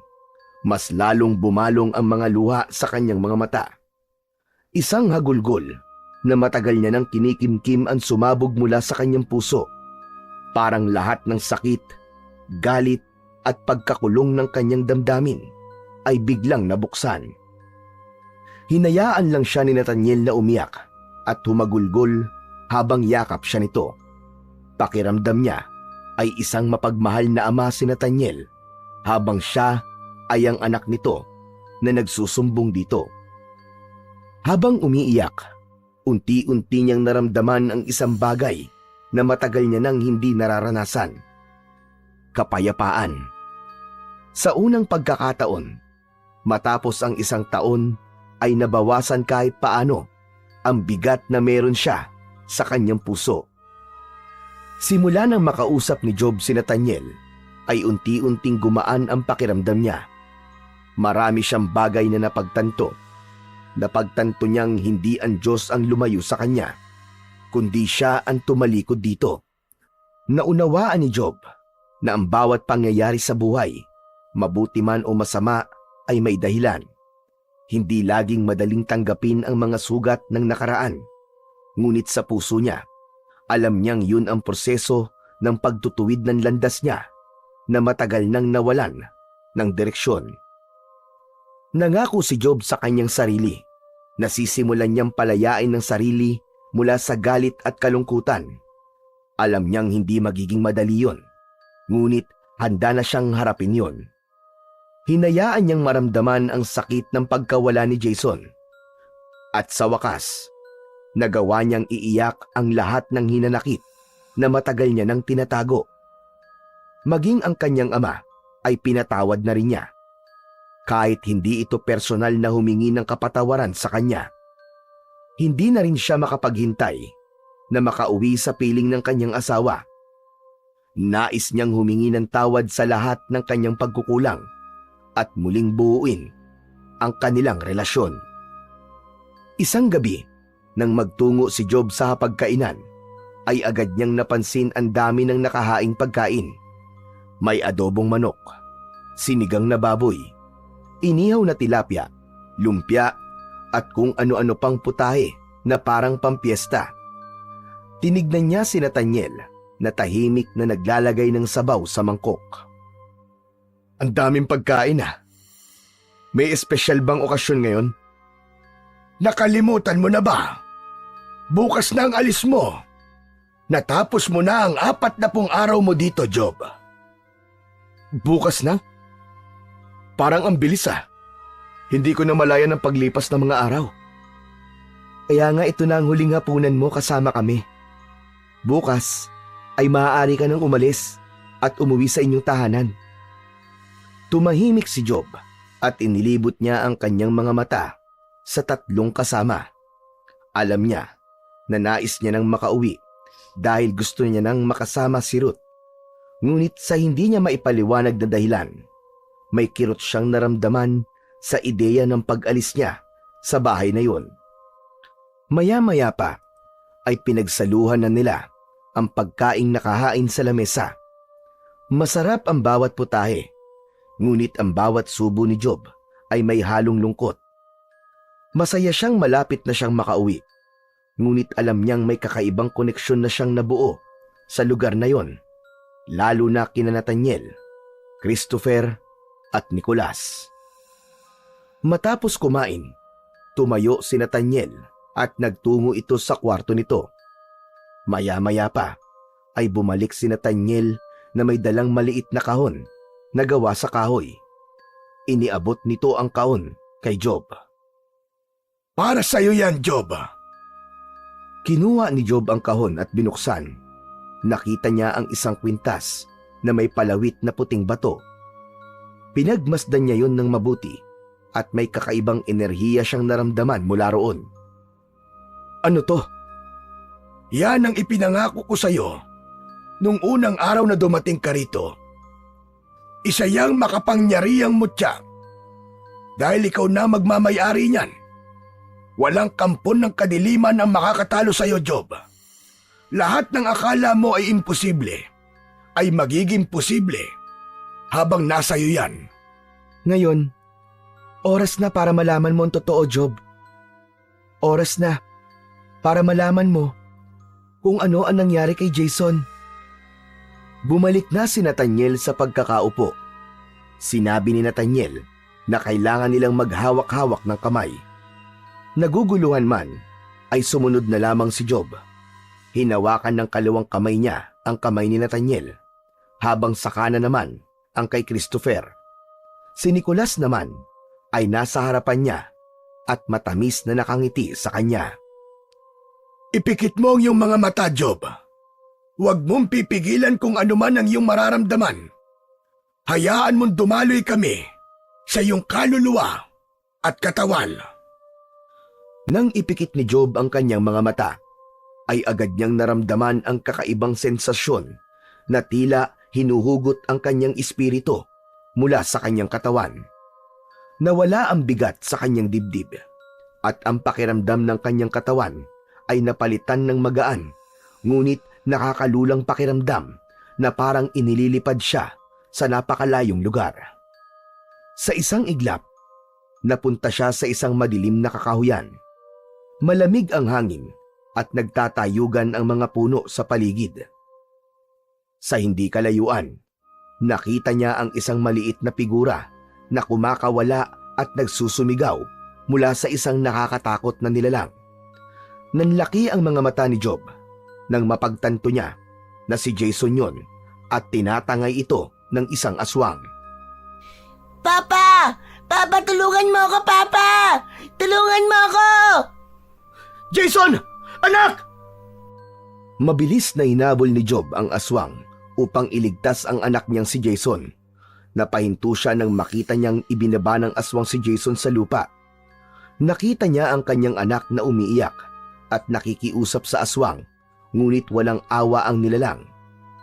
Mas lalong bumalong ang mga luha sa kanyang mga mata. Isang hagulgol na matagal niya nang kinikimkim ang sumabog mula sa kanyang puso. Parang lahat ng sakit, galit at pagkakulong ng kanyang damdamin ay biglang nabuksan. Hinayaan lang siya ni Nathaniel na umiyak at humagulgol habang yakap siya nito. Pakiramdam niya ay isang mapagmahal na ama si Nathaniel habang siya ay ang anak nito na nagsusumbong dito. Habang umiiyak, unti-unti niyang naramdaman ang isang bagay na matagal niya nang hindi nararanasan. Kapayapaan. Sa unang pagkakataon, matapos ang isang taon ay nabawasan kahit paano ang bigat na meron siya sa kanyang puso. Simula nang makausap ni Job si Nathaniel, ay unti-unting gumaan ang pakiramdam niya. Marami siyang bagay na napagtanto. Napagtanto niyang hindi ang Diyos ang lumayo sa kanya, kundi siya ang tumalikod dito. Naunawaan ni Job na ang bawat pangyayari sa buhay, mabuti man o masama, ay may dahilan. Hindi laging madaling tanggapin ang mga sugat ng nakaraan. Ngunit sa puso niya, alam niyang yun ang proseso ng pagtutuwid ng landas niya na matagal nang nawalan ng direksyon. Nangako si Job sa kanyang sarili na sisimulan niyang palayain ng sarili mula sa galit at kalungkutan. Alam niyang hindi magiging madali yun, ngunit handa na siyang harapin yun. Hinayaan niyang maramdaman ang sakit ng pagkawala ni Jason. At sa wakas, nagawa niyang iiyak ang lahat ng hinanakit na matagal niya nang tinatago. Maging ang kanyang ama ay pinatawad na rin niya. Kahit hindi ito personal na humingi ng kapatawaran sa kanya. Hindi na rin siya makapaghintay na makauwi sa piling ng kanyang asawa. Nais niyang humingi ng tawad sa lahat ng kanyang pagkukulang at muling buuin ang kanilang relasyon. Isang gabi, nang magtungo si Job sa hapagkainan, ay agad niyang napansin ang dami ng nakahaing pagkain. May adobong manok, sinigang na baboy, inihaw na tilapia, lumpia, at kung ano-ano pang putahe na parang pampiesta. Tinignan niya si Nathaniel na tahimik na naglalagay ng sabaw sa mangkok. Ang daming pagkain ah. May espesyal bang okasyon ngayon? Nakalimutan mo na ba? Bukas na ang alis mo. Natapos mo na ang 40 araw mo dito, Job. Bukas na? Parang ang bilis ah. Hindi ko na malaya ng paglipas ng mga araw. Kaya nga ito na ang huling hapunan mo kasama kami. Bukas ay maaari ka nang umalis at umuwi sa inyong tahanan. Tumahimik si Job at inilibot niya ang kanyang mga mata sa tatlong kasama. Alam niya na nais niya nang makauwi dahil gusto niya nang makasama si Ruth. Ngunit sa hindi niya maipaliwanag na dahilan, may kirot siyang naramdaman sa ideya ng pag-alis niya sa bahay na yun. Maya-maya pa ay pinagsaluhan na nila ang pagkaing nakahain sa lamesa. Masarap ang bawat putahe, ngunit ang bawat subo ni Job ay may halong lungkot. Masaya siyang malapit na siyang makauwi, ngunit alam niyang may kakaibang koneksyon na siyang nabuo sa lugar na yon, lalo na kina Nathaniel, Christopher at Nicolas. Matapos kumain, tumayo si Nathaniel at nagtungo ito sa kwarto nito. Maya-maya pa ay bumalik si Nathaniel na may dalang maliit na kahon na gawa sa kahoy. Iniabot nito ang kahon kay Job. Para sa'yo yan, Job. Kinuha ni Job ang kahon at binuksan. Nakita niya ang isang kwintas na may palawit na puting bato. Pinagmasdan niya yon ng mabuti at may kakaibang enerhiya siyang naramdaman mula roon. Ano to? Yan ang ipinangako ko sa'yo nung unang araw na dumating ka rito. Isa yang makapangyarihang mutya. Dahil ikaw na magmamayari niyan. Walang kampon ng kadiliman ang makakatalo sa'yo, Job. Lahat ng akala mo ay imposible, ay magiging posible habang nasa iyo yan. Ngayon, oras na para malaman mo ang totoo, Job. Oras na para malaman mo kung ano ang nangyari kay Jason. Bumalik na si Nathaniel sa pagkakaupo. Sinabi ni Nathaniel na kailangan nilang maghawak-hawak ng kamay. Naguguluhan man, ay sumunod na lamang si Job. Hinawakan ng kalawang kamay niya ang kamay ni Nathaniel, habang sa kanan naman ang kay Christopher. Si Nicolas naman ay nasa harapan niya at matamis na nakangiti sa kanya. Ipikit mo ang iyong mga mata, Job. Huwag mong pipigilan kung ano man ang iyong mararamdaman. Hayaan mong dumaloy kami sa iyong kaluluwa at katawan. Nang ipikit ni Job ang kanyang mga mata, ay agad niyang naramdaman ang kakaibang sensasyon na tila hinuhugot ang kanyang espiritu mula sa kanyang katawan. Nawala ang bigat sa kanyang dibdib at ang pakiramdam ng kanyang katawan ay napalitan ng magaan, ngunit nakakalulang pakiramdam na parang inililipad siya sa napakalayong lugar. Sa isang iglap, napunta siya sa isang madilim na kakahuyan. Malamig ang hangin at nagtatayugan ang mga puno sa paligid. Sa hindi kalayuan, nakita niya ang isang maliit na figura na kumakawala at nagsusumigaw mula sa isang nakakatakot na nilalang. Nanlaki ang mga mata ni Job nang mapagtanto niya na si Jason yon at tinatangay ito ng isang aswang. Papa! Papa, tulungan mo ako, Papa! Tulungan mo ako! Jason! Anak! Mabilis na hinabol ni Job ang aswang upang iligtas ang anak niyang si Jason. Napahinto siya nang makita niyang ibinaba ng aswang si Jason sa lupa. Nakita niya ang kanyang anak na umiiyak at nakikiusap sa aswang, ngunit walang awa ang nilalang.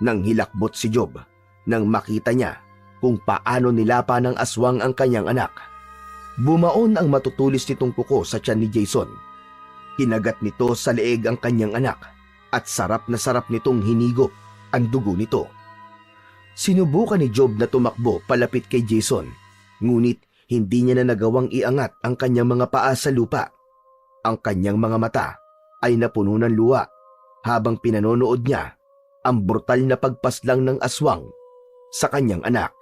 Nang hilakbot si Job nang makita niya kung paano nilapa ng aswang ang kanyang anak. Bumaon ang matutulis nitong kuko sa tiyan ni Jason. Kinagat nito sa leeg ang kanyang anak at sarap na sarap nitong hinigop ang dugo nito. Sinubukan ni Job na tumakbo palapit kay Jason, ngunit hindi niya na nagawang iangat ang kanyang mga paa sa lupa. Ang kanyang mga mata ay napuno ng luha habang pinanonood niya ang brutal na pagpaslang ng aswang sa kanyang anak.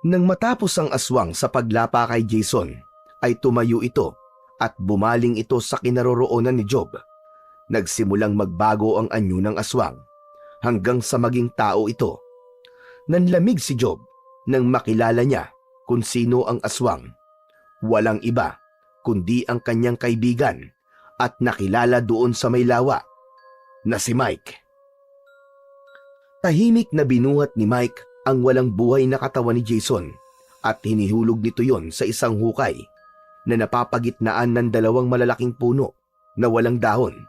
Nang matapos ang aswang sa paglapa kay Jason, ay tumayo ito at bumaling ito sa kinaroroonan ni Job. Nagsimulang magbago ang anyo ng aswang hanggang sa maging tao ito. Nanlamig si Job nang makilala niya kung sino ang aswang. Walang iba kundi ang kanyang kaibigan at nakilala doon sa may lawa na si Mike. Tahimik na binuhat ni Mike ang walang buhay na katawan ni Jason at hinihulog nito yon sa isang hukay na napapagitnaan ng dalawang malalaking puno na walang dahon.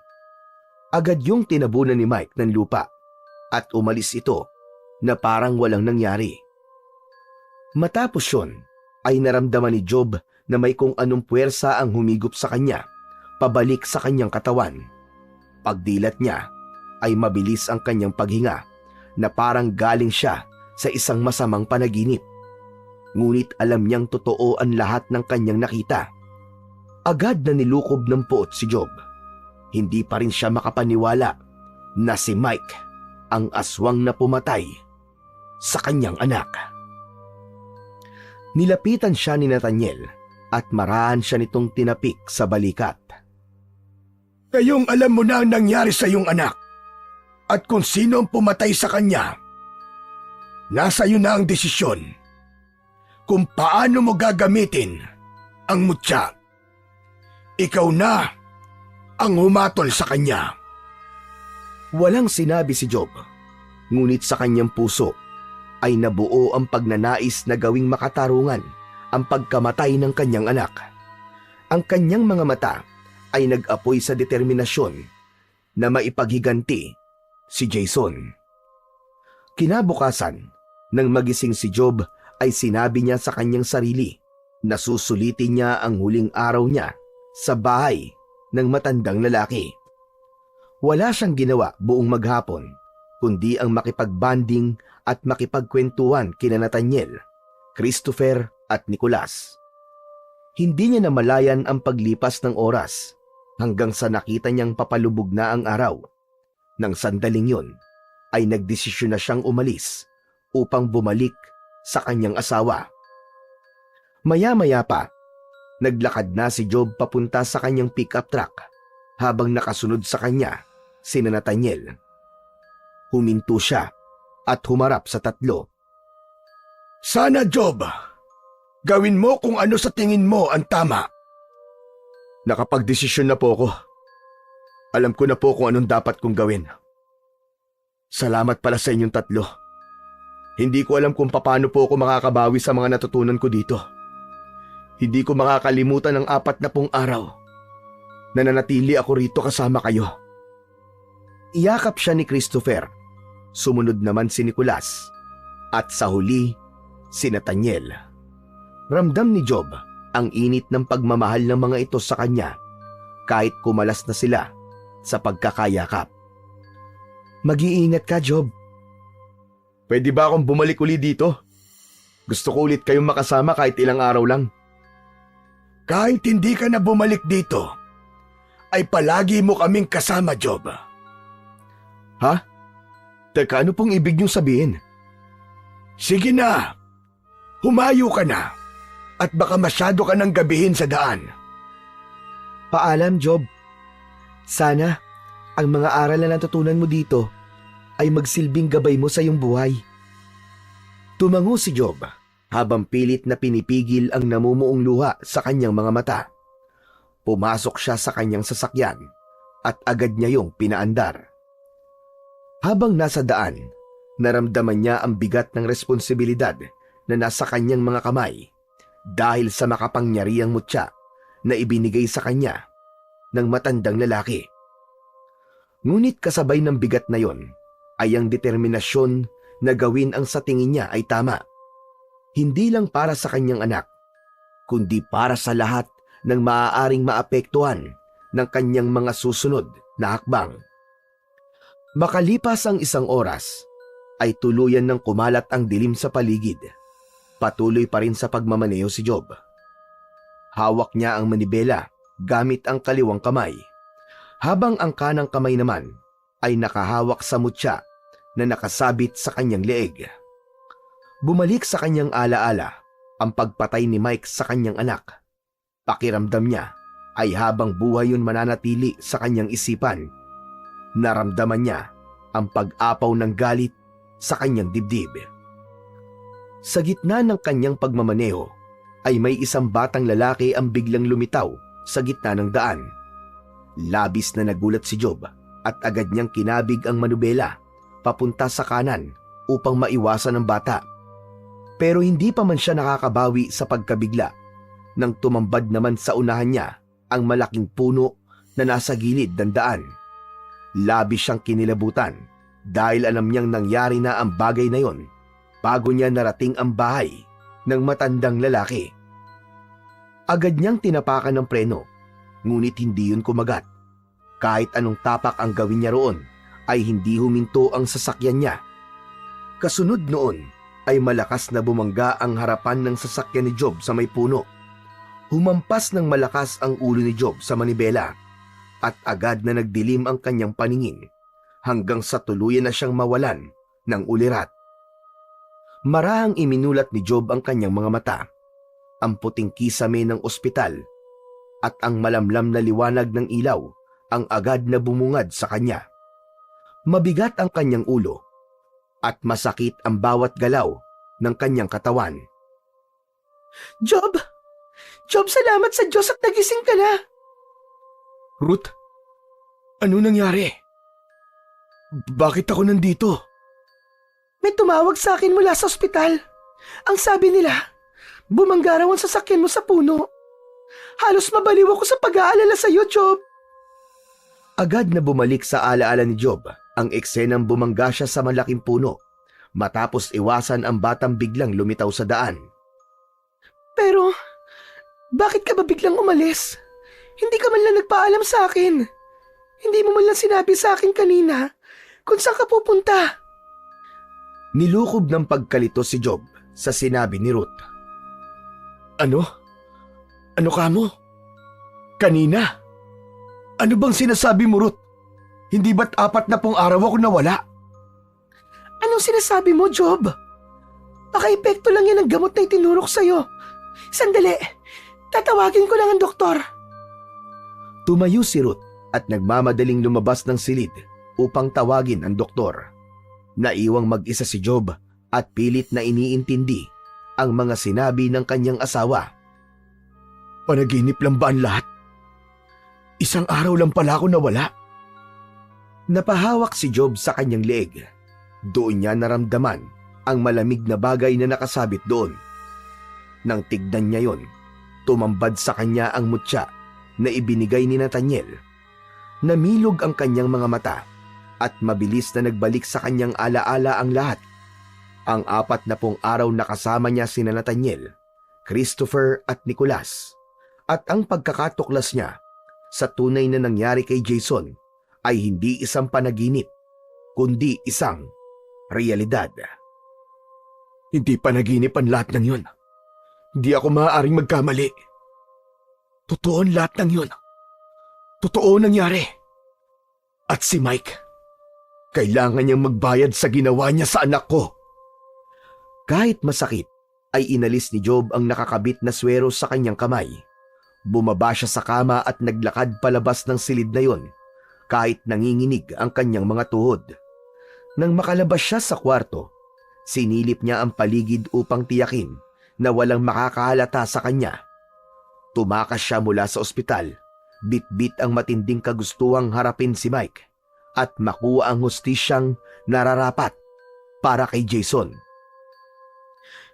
Agad yung tinabunan ni Mike ng lupa at umalis ito na parang walang nangyari. Matapos yun, ay naramdaman ni Job na may kung anong puwersa ang humigop sa kanya, pabalik sa kanyang katawan. Pagdilat niya, ay mabilis ang kanyang paghinga na parang galing siya sa isang masamang panaginip. Ngunit alam niyang totoo ang lahat ng kanyang nakita. Agad na nilukob ng puot si Job. Hindi pa rin siya makapaniwala na si Mike ang aswang na pumatay sa kanyang anak. Nilapitan siya ni Nathaniel at marahan siya nitong tinapik sa balikat. Ngayong alam mo na ang nangyari sa iyong anak at kung sino ang pumatay sa kanya. Nasa iyo na ang desisyon kung paano mo gagamitin ang mutya. Ikaw na ang humatol sa kanya. Walang sinabi si Job, ngunit sa kanyang puso ay nabuo ang pagnanais na gawing makatarungan ang pagkamatay ng kanyang anak. Ang kanyang mga mata ay nag-apoy sa determinasyon na maipaghiganti si Jason. Kinabukasan, nang magising si Job ay sinabi niya sa kanyang sarili na susulitin niya ang huling araw niya sa bahay ng matandang lalaki. Wala siyang ginawa buong maghapon, kundi ang makipagbanding at makipagkwentuhan kina Nathaniel, Christopher at Nicolas. Hindi niya namalayan ang paglipas ng oras hanggang sa nakita niyang papalubog na ang araw. Nang sandaling yun, ay nagdesisyon na siyang umalis upang bumalik sa kanyang asawa. Maya-maya pa, naglakad na si Job papunta sa kanyang pickup truck habang nakasunod sa kanya si Nathaniel. Huminto siya at humarap sa tatlo. Sana, Job, gawin mo kung ano sa tingin mo ang tama. Nakapagdesisyon na po ako. Alam ko na po kung anong dapat kong gawin. Salamat pala sa inyong tatlo. Hindi ko alam kung paano po ako makakabawi sa mga natutunan ko dito. Hindi ko makakalimutan ang 40 araw na nanatili ako rito kasama kayo. Iyakap siya ni Christopher. Sumunod naman si Nicolas. At sa huli, si Nathaniel. Ramdam ni Job ang init ng pagmamahal ng mga ito sa kanya kahit kumalas na sila sa pagkakayakap. Mag-iingat ka, Job. Pwede ba akong bumalik uli dito? Gusto ko ulit kayong makasama kahit ilang araw lang. Kahit hindi ka na bumalik dito, ay palagi mo kaming kasama, Job. Ha? Teka, ano pong ibig niyong sabihin? Sige na, humayo ka na at baka masyado ka nang gabihin sa daan. Paalam, Job. Sana ang mga aral na natutunan mo dito ay magsilbing gabay mo sa iyong buhay. Tumango si Job habang pilit na pinipigil ang namumuong luha sa kanyang mga mata. Pumasok siya sa kanyang sasakyan at agad niya yung pinaandar. Habang nasa daan, naramdaman niya ang bigat ng responsibilidad na nasa kanyang mga kamay dahil sa makapangyarihang mutya na ibinigay sa kanya ng matandang lalaki. Ngunit kasabay ng bigat na yon ay ang determinasyon na gawin ang sa tingin niya ay tama. Hindi lang para sa kanyang anak, kundi para sa lahat ng maaaring maapektuhan ng kanyang mga susunod na hakbang. Makalipas ang isang oras, ay tuluyan ng kumalat ang dilim sa paligid. Patuloy pa rin sa pagmamaneho si Job. Hawak niya ang manibela gamit ang kaliwang kamay, habang ang kanang kamay naman ay nakahawak sa mutya na nakasabit sa kanyang leeg. Bumalik sa kanyang alaala ang pagpatay ni Mike sa kanyang anak. Pakiramdam niya ay habang buhay yun mananatili sa kanyang isipan. Naramdaman niya ang pag-apaw ng galit sa kanyang dibdib. Sa gitna ng kanyang pagmamaneho ay may isang batang lalaki ang biglang lumitaw sa gitna ng daan. Labis na nagulat si Job at agad niyang kinabig ang manubela papunta sa kanan upang maiwasan ang bata. Pero hindi pa man siya nakakabawi sa pagkabigla nang tumambad naman sa unahan niya ang malaking puno na nasa gilid ng daan. Labis siyang kinilabutan dahil alam niyang nangyari na ang bagay na yon bago niya narating ang bahay ng matandang lalaki. Agad niyang tinapakan ng preno, ngunit hindi yun kumagat. Kahit anong tapak ang gawin niya roon, ay hindi huminto ang sasakyan niya. Kasunod noon ay malakas na bumangga ang harapan ng sasakyan ni Job sa may puno. Humampas ng malakas ang ulo ni Job sa manibela at agad na nagdilim ang kanyang paningin hanggang sa tuluyan na siyang mawalan ng ulirat. Marahang iminulat ni Job ang kanyang mga mata, ang puting kisame ng ospital at ang malamlam na liwanag ng ilaw ang agad na bumungad sa kanya. Mabigat ang kanyang ulo at masakit ang bawat galaw ng kanyang katawan. Job! Job, salamat sa Diyos at nagising ka na. Ruth, ano nangyari? Bakit ako nandito? May tumawag sa akin mula sa ospital. Ang sabi nila, bumangga raw ang sasakyan mo sa puno. Halos mabaliw ako sa pag-aalala sa iyo, Job. Agad na bumalik sa alaala ni Job ang eksenang bumangga siya sa malaking puno matapos iwasan ang batang biglang lumitaw sa daan. Pero, bakit ka ba biglang umalis? Hindi ka man lang nagpaalam sa akin. Hindi mo man lang sinabi sa akin kanina kung saan ka pupunta. Nilukob ng pagkalito si Job sa sinabi ni Ruth. Ano? Ano ka mo? Kanina? Ano bang sinasabi mo, Ruth? Hindi ba't 4 na pong araw ako nawala? Anong sinasabi mo, Job? Baka epekto lang yan ang gamot na itinurok sa'yo. Sandali, tatawagin ko lang ang doktor. Tumayo si Ruth at nagmamadaling lumabas ng silid upang tawagin ang doktor. Naiwang mag-isa si Job at pilit na iniintindi ang mga sinabi ng kanyang asawa. Panaginip lang ba ang lahat? 1 araw lang pala ako nawala. Napahawak si Job sa kanyang leeg. Doon niya naramdaman ang malamig na bagay na nakasabit doon. Nang tignan niya yon, tumambad sa kanya ang mutya na ibinigay ni Nathaniel. Namilog ang kanyang mga mata at mabilis na nagbalik sa kanyang alaala ang lahat. Ang 40 araw na kasama niya sina Nathaniel, Christopher at Nicholas. At ang pagkakatuklas niya sa tunay na nangyari kay Jason ay hindi isang panaginip, kundi isang realidad. Hindi panaginip ang lahat ng yun. Hindi ako maaaring magkamali. Totoo ang lahat ng yun. Totoo nangyari. At si Mike, kailangan niyang magbayad sa ginawa niya sa anak ko. Kahit masakit, ay inalis ni Job ang nakakabit na swero sa kanyang kamay. Bumaba siya sa kama at naglakad palabas ng silid na yon, kahit nanginginig ang kanyang mga tuhod. Nang makalabas siya sa kwarto, sinilip niya ang paligid upang tiyakin na walang makakahalata sa kanya. Tumakas siya mula sa ospital, bit-bit ang matinding kagustuhang harapin si Mike at makuha ang hustisyang nararapat para kay Jason.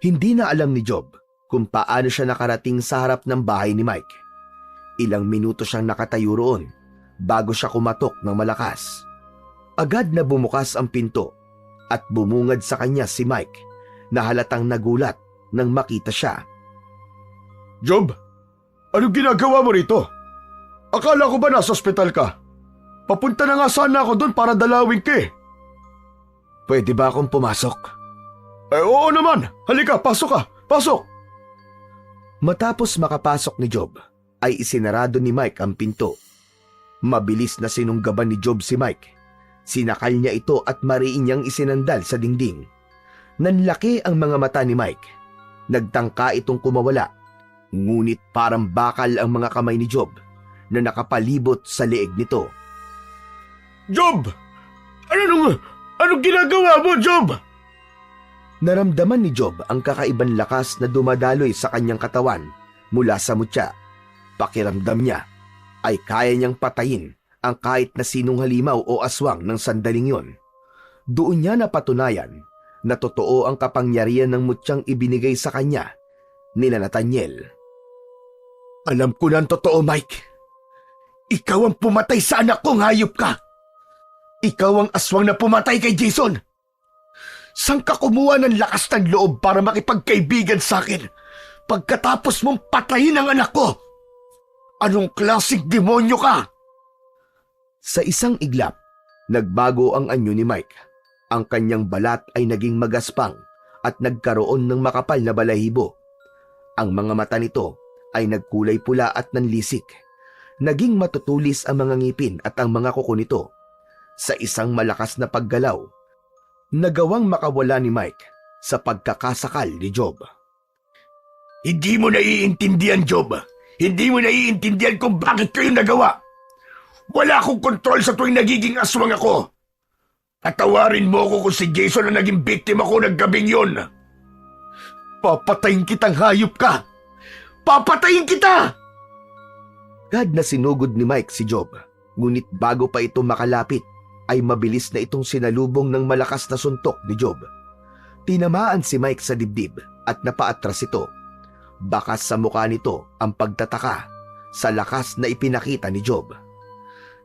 Hindi na alam ni Job kung paano siya nakarating sa harap ng bahay ni Mike. Ilang minuto siyang nakatayo roon bago siya kumatok ng malakas. Agad na bumukas ang pinto at bumungad sa kanya si Mike na halatang nagulat nang makita siya. Job, anong ginagawa mo rito? Akala ko ba nasa ospital ka? Papunta na nga sana ako doon para dalawin ka eh. Pwede ba akong pumasok? Oo naman, halika, pasok ka, pasok. Matapos makapasok ni Job, ay isinarado ni Mike ang pinto. Mabilis na sinunggaban ni Job si Mike. Sinakal niya ito at mariin niyang isinandal sa dingding. Nanlaki ang mga mata ni Mike. Nagtangka itong kumawala, ngunit parang bakal ang mga kamay ni Job na nakapalibot sa leeg nito. Job! Anong ginagawa mo, Job? Naramdaman ni Job ang kakaibang lakas na dumadaloy sa kanyang katawan mula sa mutya. Pakiramdam niya ay kaya niyang patayin ang kahit na sinong halimaw o aswang ng sandaling yon. Doon niya napatunayan na totoo ang kapangyarihan ng mutyang ibinigay sa kanya ni Nathaniel. Alam ko na ang totoo, Mike. Ikaw ang pumatay sa anak kong hayop ka. Ikaw ang aswang na pumatay kay Jason. Saan ka kumuha ng lakas ng loob para makipagkaibigan sa akin pagkatapos mong patayin ang anak ko? Anong klaseng demonyo ka? Sa isang iglap, nagbago ang anyo ni Mike. Ang kanyang balat ay naging magaspang at nagkaroon ng makapal na balahibo. Ang mga mata nito ay nagkulay pula at nanlisik. Naging matutulis ang mga ngipin at ang mga kuko nito. Sa isang malakas na paggalaw, nagawang makawala ni Mike sa pagkakasakal ni Job. Hindi mo naiintindihan, Job. Hindi mo naiintindihan kung bakit kayo nagawa. Wala akong kontrol sa tuwing nagiging aswang ako. Patawarin mo ako kung si Jason ang naging biktima ko ng gabing yun. Papatayin kitang hayop ka! Papatayin kita! Agad na sinugod ni Mike si Job, ngunit bago pa ito makalapit, ay mabilis na itong sinalubong ng malakas na suntok ni Job. Tinamaan si Mike sa dibdib at napaatras ito. Bakas sa mukha nito ang pagtataka sa lakas na ipinakita ni Job.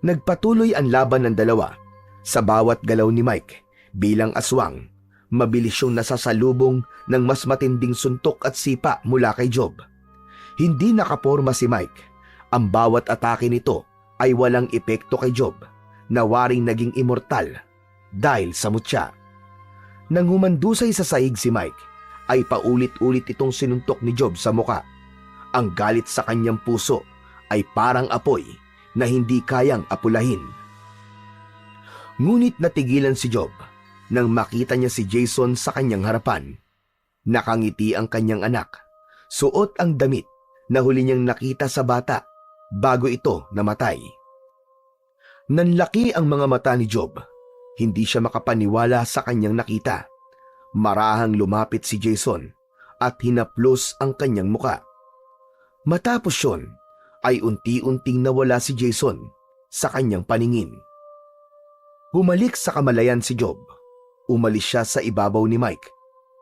Nagpatuloy ang laban ng dalawa. Sa bawat galaw ni Mike bilang aswang, mabilis siyang nasasalubong ng mas matinding suntok at sipa mula kay Job. Hindi nakaporma si Mike. Ang bawat atake nito ay walang epekto kay Job, na waring naging immortal dahil sa mutya. Nang humandusay sa sahig si Mike, ay paulit-ulit itong sinuntok ni Job sa muka. Ang galit sa kanyang puso ay parang apoy na hindi kayang apulahin. Ngunit natigilan si Job nang makita niya si Jason sa kanyang harapan. Nakangiti ang kanyang anak, suot ang damit na huli niyang nakita sa bata bago ito namatay. Nanlaki ang mga mata ni Job. Hindi siya makapaniwala sa kanyang nakita. Marahang lumapit si Jason at hinaplos ang kanyang muka. Matapos yun, ay unti-unting nawala si Jason sa kanyang paningin. Bumalik sa kamalayan si Job. Umalis siya sa ibabaw ni Mike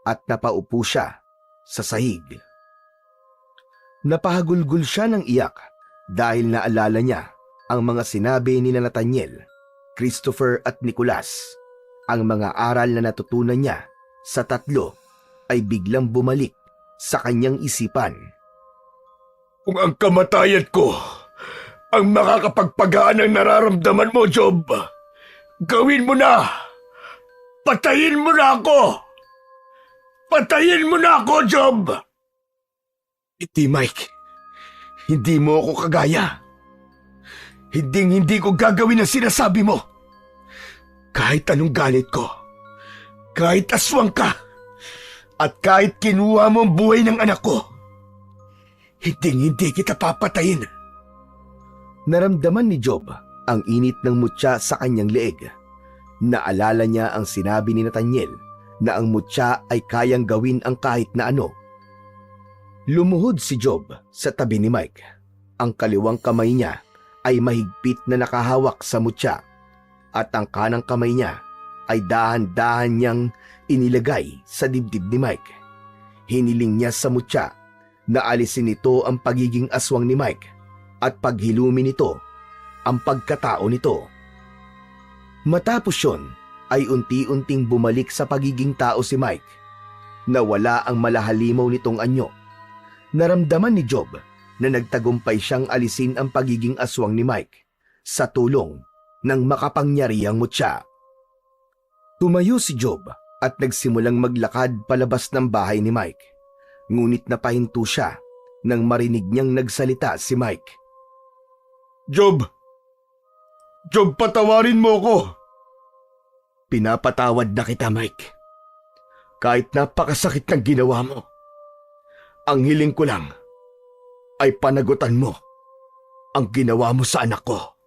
at napaupo siya sa sahig. Napahagulgul siya ng iyak dahil naalala niya ang mga sinabi ni Nathaniel, Christopher at Nicholas. Ang mga aral na natutunan niya sa tatlo ay biglang bumalik sa kanyang isipan. Kung ang kamatayan ko ang makakapagpagaan ng nararamdaman mo, Job, gawin mo na! Patayin mo na ako! Patayin mo na ako, Job! Hindi, Mike. Hindi mo ako kagaya. Hindi ko gagawin ang sinasabi mo. Kahit anong galit ko, kahit aswang ka, at kahit kinuha mo ang buhay ng anak ko, hindi kita papatayin. Naramdaman ni Job ang init ng mutya sa kanyang leeg. Naalala niya ang sinabi ni Nathaniel na ang mutya ay kayang gawin ang kahit na ano. Lumuhod si Job sa tabi ni Mike. Ang kaliwang kamay niya ay mahigpit na nakahawak sa mutya at ang kanang kamay niya ay dahan-dahan niyang inilagay sa dibdib ni Mike. Hiniling niya sa mutya na alisin nito ang pagiging aswang ni Mike at paghilumi nito ang pagkatao nito. Matapos yun, ay unti-unting bumalik sa pagiging tao si Mike. Nawala ang malahalimaw nitong anyo. Naramdaman ni Job na nagtagumpay siyang alisin ang pagiging aswang ni Mike sa tulong ng makapangyarihang mutya. Tumayo si Job at nagsimulang maglakad palabas ng bahay ni Mike. Ngunit napahinto siya nang marinig niyang nagsalita si Mike. Job, patawarin mo ko. Pinapatawad na kita, Mike. Kahit napakasakit ng ginawa mo. Ang hiling ko lang ay panagutan mo ang ginawa mo sa anak ko.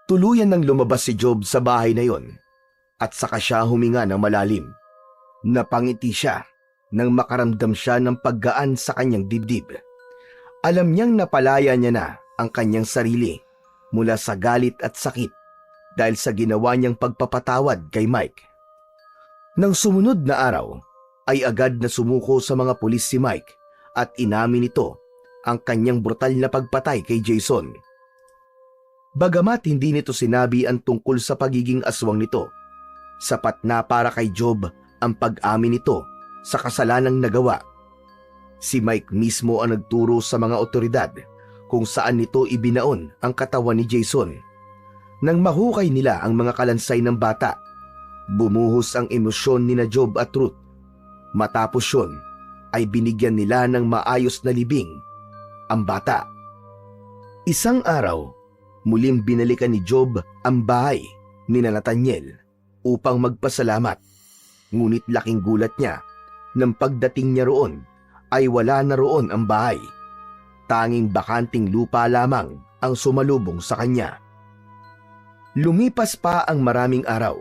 Tuluyan nang lumabas si Job sa bahay na yon at saka siya huminga ng malalim. Napangiti siya nang makaramdam siya ng paggaan sa kanyang dibdib. Alam niyang napalaya niya na ang kanyang sarili mula sa galit at sakit dahil sa ginawa niyang pagpapatawad kay Mike. Nang sumunod na araw, ay agad na sumuko sa mga pulis si Mike at inamin nito ang kanyang brutal na pagpatay kay Jason. Bagamat hindi nito sinabi ang tungkol sa pagiging aswang nito, sapat na para kay Job ang pag-amin nito sa kasalanang nagawa. Si Mike mismo ang nagturo sa mga otoridad kung saan nito ibinaon ang katawan ni Jason. Nang mahukay nila ang mga kalansay ng bata, bumuhos ang emosyon ni na Job at Ruth. Matapos yun, ay binigyan nila ng maayos na libing ang bata. Isang araw, muling binalikan ni Job ang bahay ni Nathaniel upang magpasalamat. Ngunit laking gulat niya nang pagdating niya roon ay wala na roon ang bahay. Tanging bakanting lupa lamang ang sumalubong sa kanya. Lumipas pa ang maraming araw.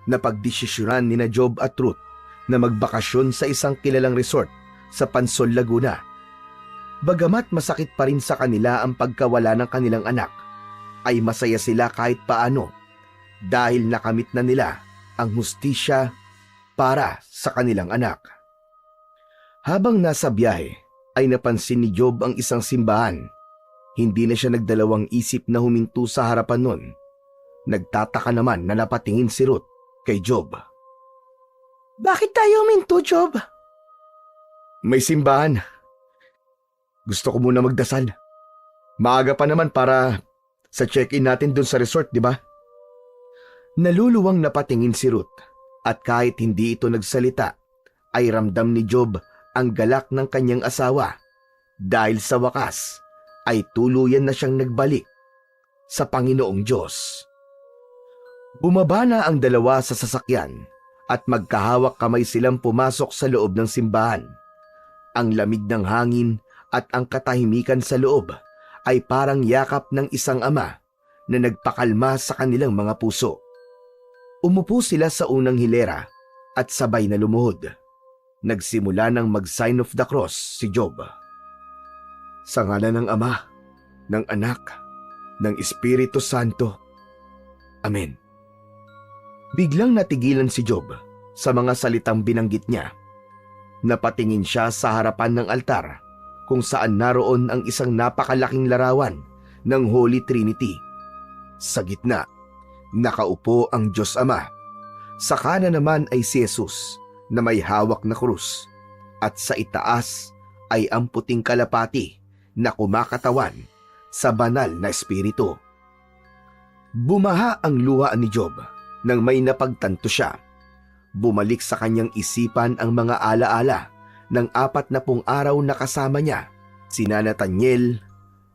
Napagdesisyonan ni na Job at Ruth na magbakasyon sa isang kilalang resort sa Pansol, Laguna. Bagamat masakit pa rin sa kanila ang pagkawala ng kanilang anak, ay masaya sila kahit paano dahil nakamit na nila ang hustisya para sa kanilang anak. Habang nasa biyahe, ay napansin ni Job ang isang simbahan. Hindi na siya nagdalawang isip na huminto sa harapan nun. Nagtataka naman na napatingin si Ruth kay Job. Bakit tayo huminto, Job? May simbahan. Gusto ko muna magdasal. Maaga pa naman para sa check-in natin dun sa resort, di ba? Naluluwang napatingin si Ruth at kahit hindi ito nagsalita, ay ramdam ni Job ang galak ng kanyang asawa dahil sa wakas ay tuluyan na siyang nagbalik sa Panginoong Diyos. Bumaba na ang dalawa sa sasakyan at magkahawak kamay silang pumasok sa loob ng simbahan. Ang lamig ng hangin at ang katahimikan sa loob ay parang yakap ng isang ama na nagpakalma sa kanilang mga puso. Umupo sila sa unang hilera at sabay na lumuhod. Nagsimula ng mag-sign of the cross si Job. Sa ngalan ng Ama, ng Anak, ng Espiritu Santo. Amen. Biglang natigilan si Job sa mga salitang binanggit niya. Napatingin siya sa harapan ng altar kung saan naroon ang isang napakalaking larawan ng Holy Trinity. Sa gitna, nakaupo ang Diyos Ama. Sa kanan naman ay si Jesus na may hawak na krus at sa itaas ay ang puting kalapati na kumakatawan sa banal na espiritu. Bumaha ang luha ni Job nang may napagtanto siya. Bumalik sa kanyang isipan ang mga alaala ng 40 araw na kasama niya, sina Nathaniel,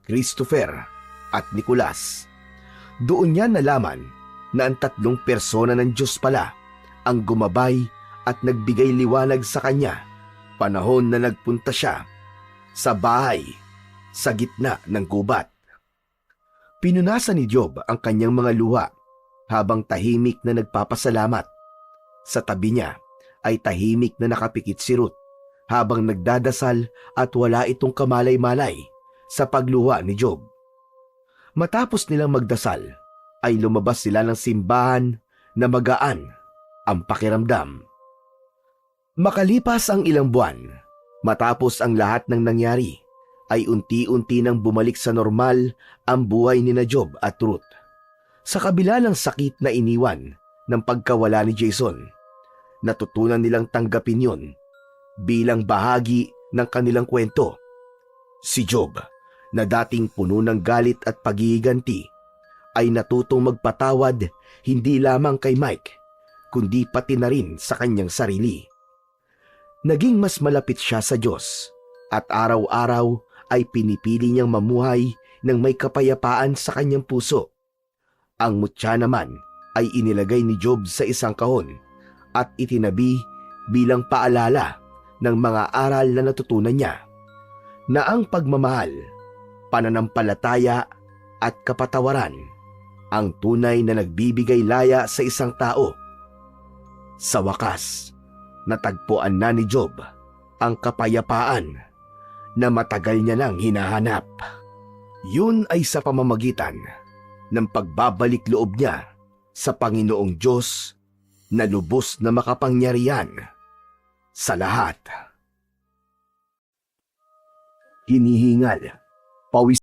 Christopher at Nicolas. Doon niya nalaman na ang 3 persona ng Diyos pala ang gumabay at nagbigay liwanag sa kanya panahon na nagpunta siya sa bahay sa gitna ng gubat. Pinunasan ni Job ang kanyang mga luha habang tahimik na nagpapasalamat. Sa tabi niya ay tahimik na nakapikit si Ruth habang nagdadasal at wala itong kamalay-malay sa pagluha ni Job. Matapos nilang magdasal ay lumabas sila ng simbahan na magaan ang pakiramdam. Makalipas ang ilang buwan, matapos ang lahat ng nangyari, ay unti-unti nang bumalik sa normal ang buhay ni na Job at Ruth. Sa kabila ng sakit na iniwan ng pagkawala ni Jason, natutunan nilang tanggapin yon bilang bahagi ng kanilang kwento. Si Job, na dating puno ng galit at paghihiganti, ay natutong magpatawad hindi lamang kay Mike, kundi pati na rin sa kanyang sarili. Naging mas malapit siya sa Diyos at araw-araw ay pinipili niyang mamuhay ng may kapayapaan sa kanyang puso. Ang mutya naman ay inilagay ni Job sa isang kahon at itinabi bilang paalala ng mga aral na natutunan niya, na ang pagmamahal, pananampalataya at kapatawaran ang tunay na nagbibigay laya sa isang tao. Sa wakas, natagpuan na ni Job ang kapayapaan na matagal niya nang hinahanap. Yun ay sa pamamagitan ng pagbabalik loob niya sa Panginoong Diyos na lubos na makapangyarihan sa lahat. Hinihingal, pawis